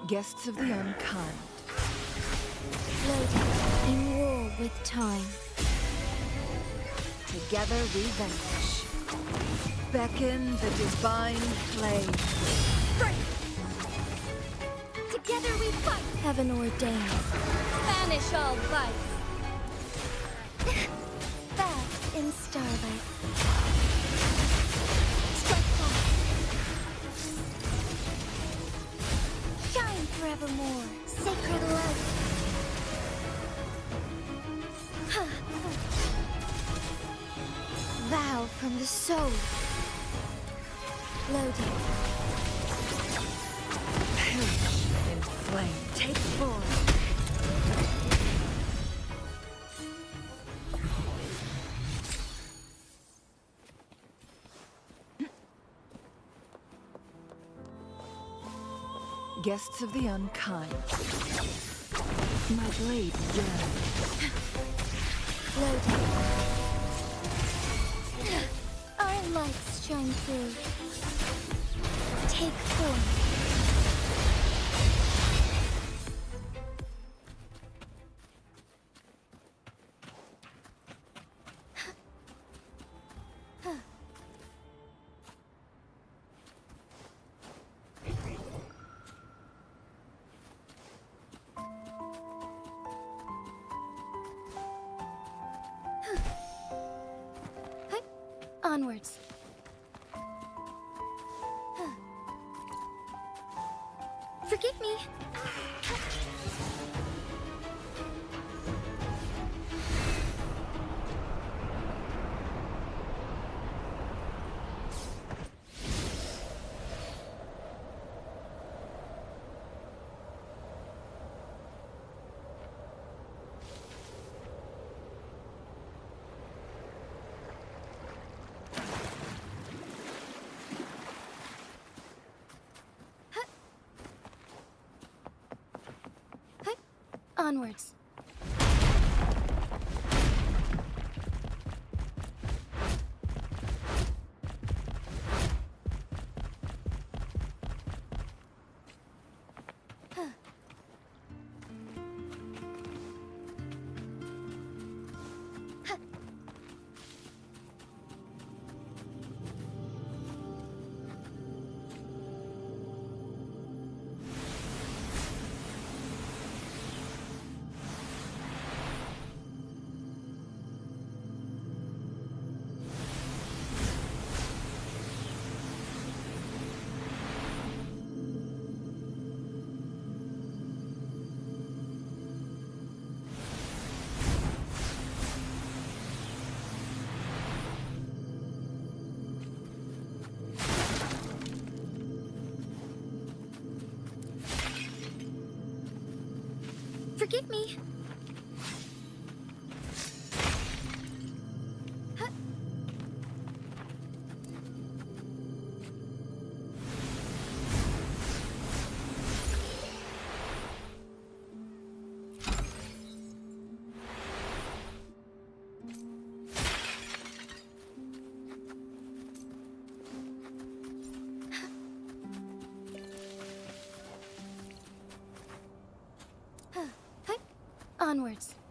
Guests of the unkind. Floating in war with time. Together we vanish. Beckon the divine flame. Together we fight. Heaven ordained. Banish all vice. Bask in starlight. Strike hard. Shine forevermore. Sacred light. Vow from the soul. Floating. Perish in flame. Take form. Guests of the unkind. My blade yearns. Floating. Our lights shine through. Take form. Onwards. Forgive me. Onwards. Forgive me. Onwards.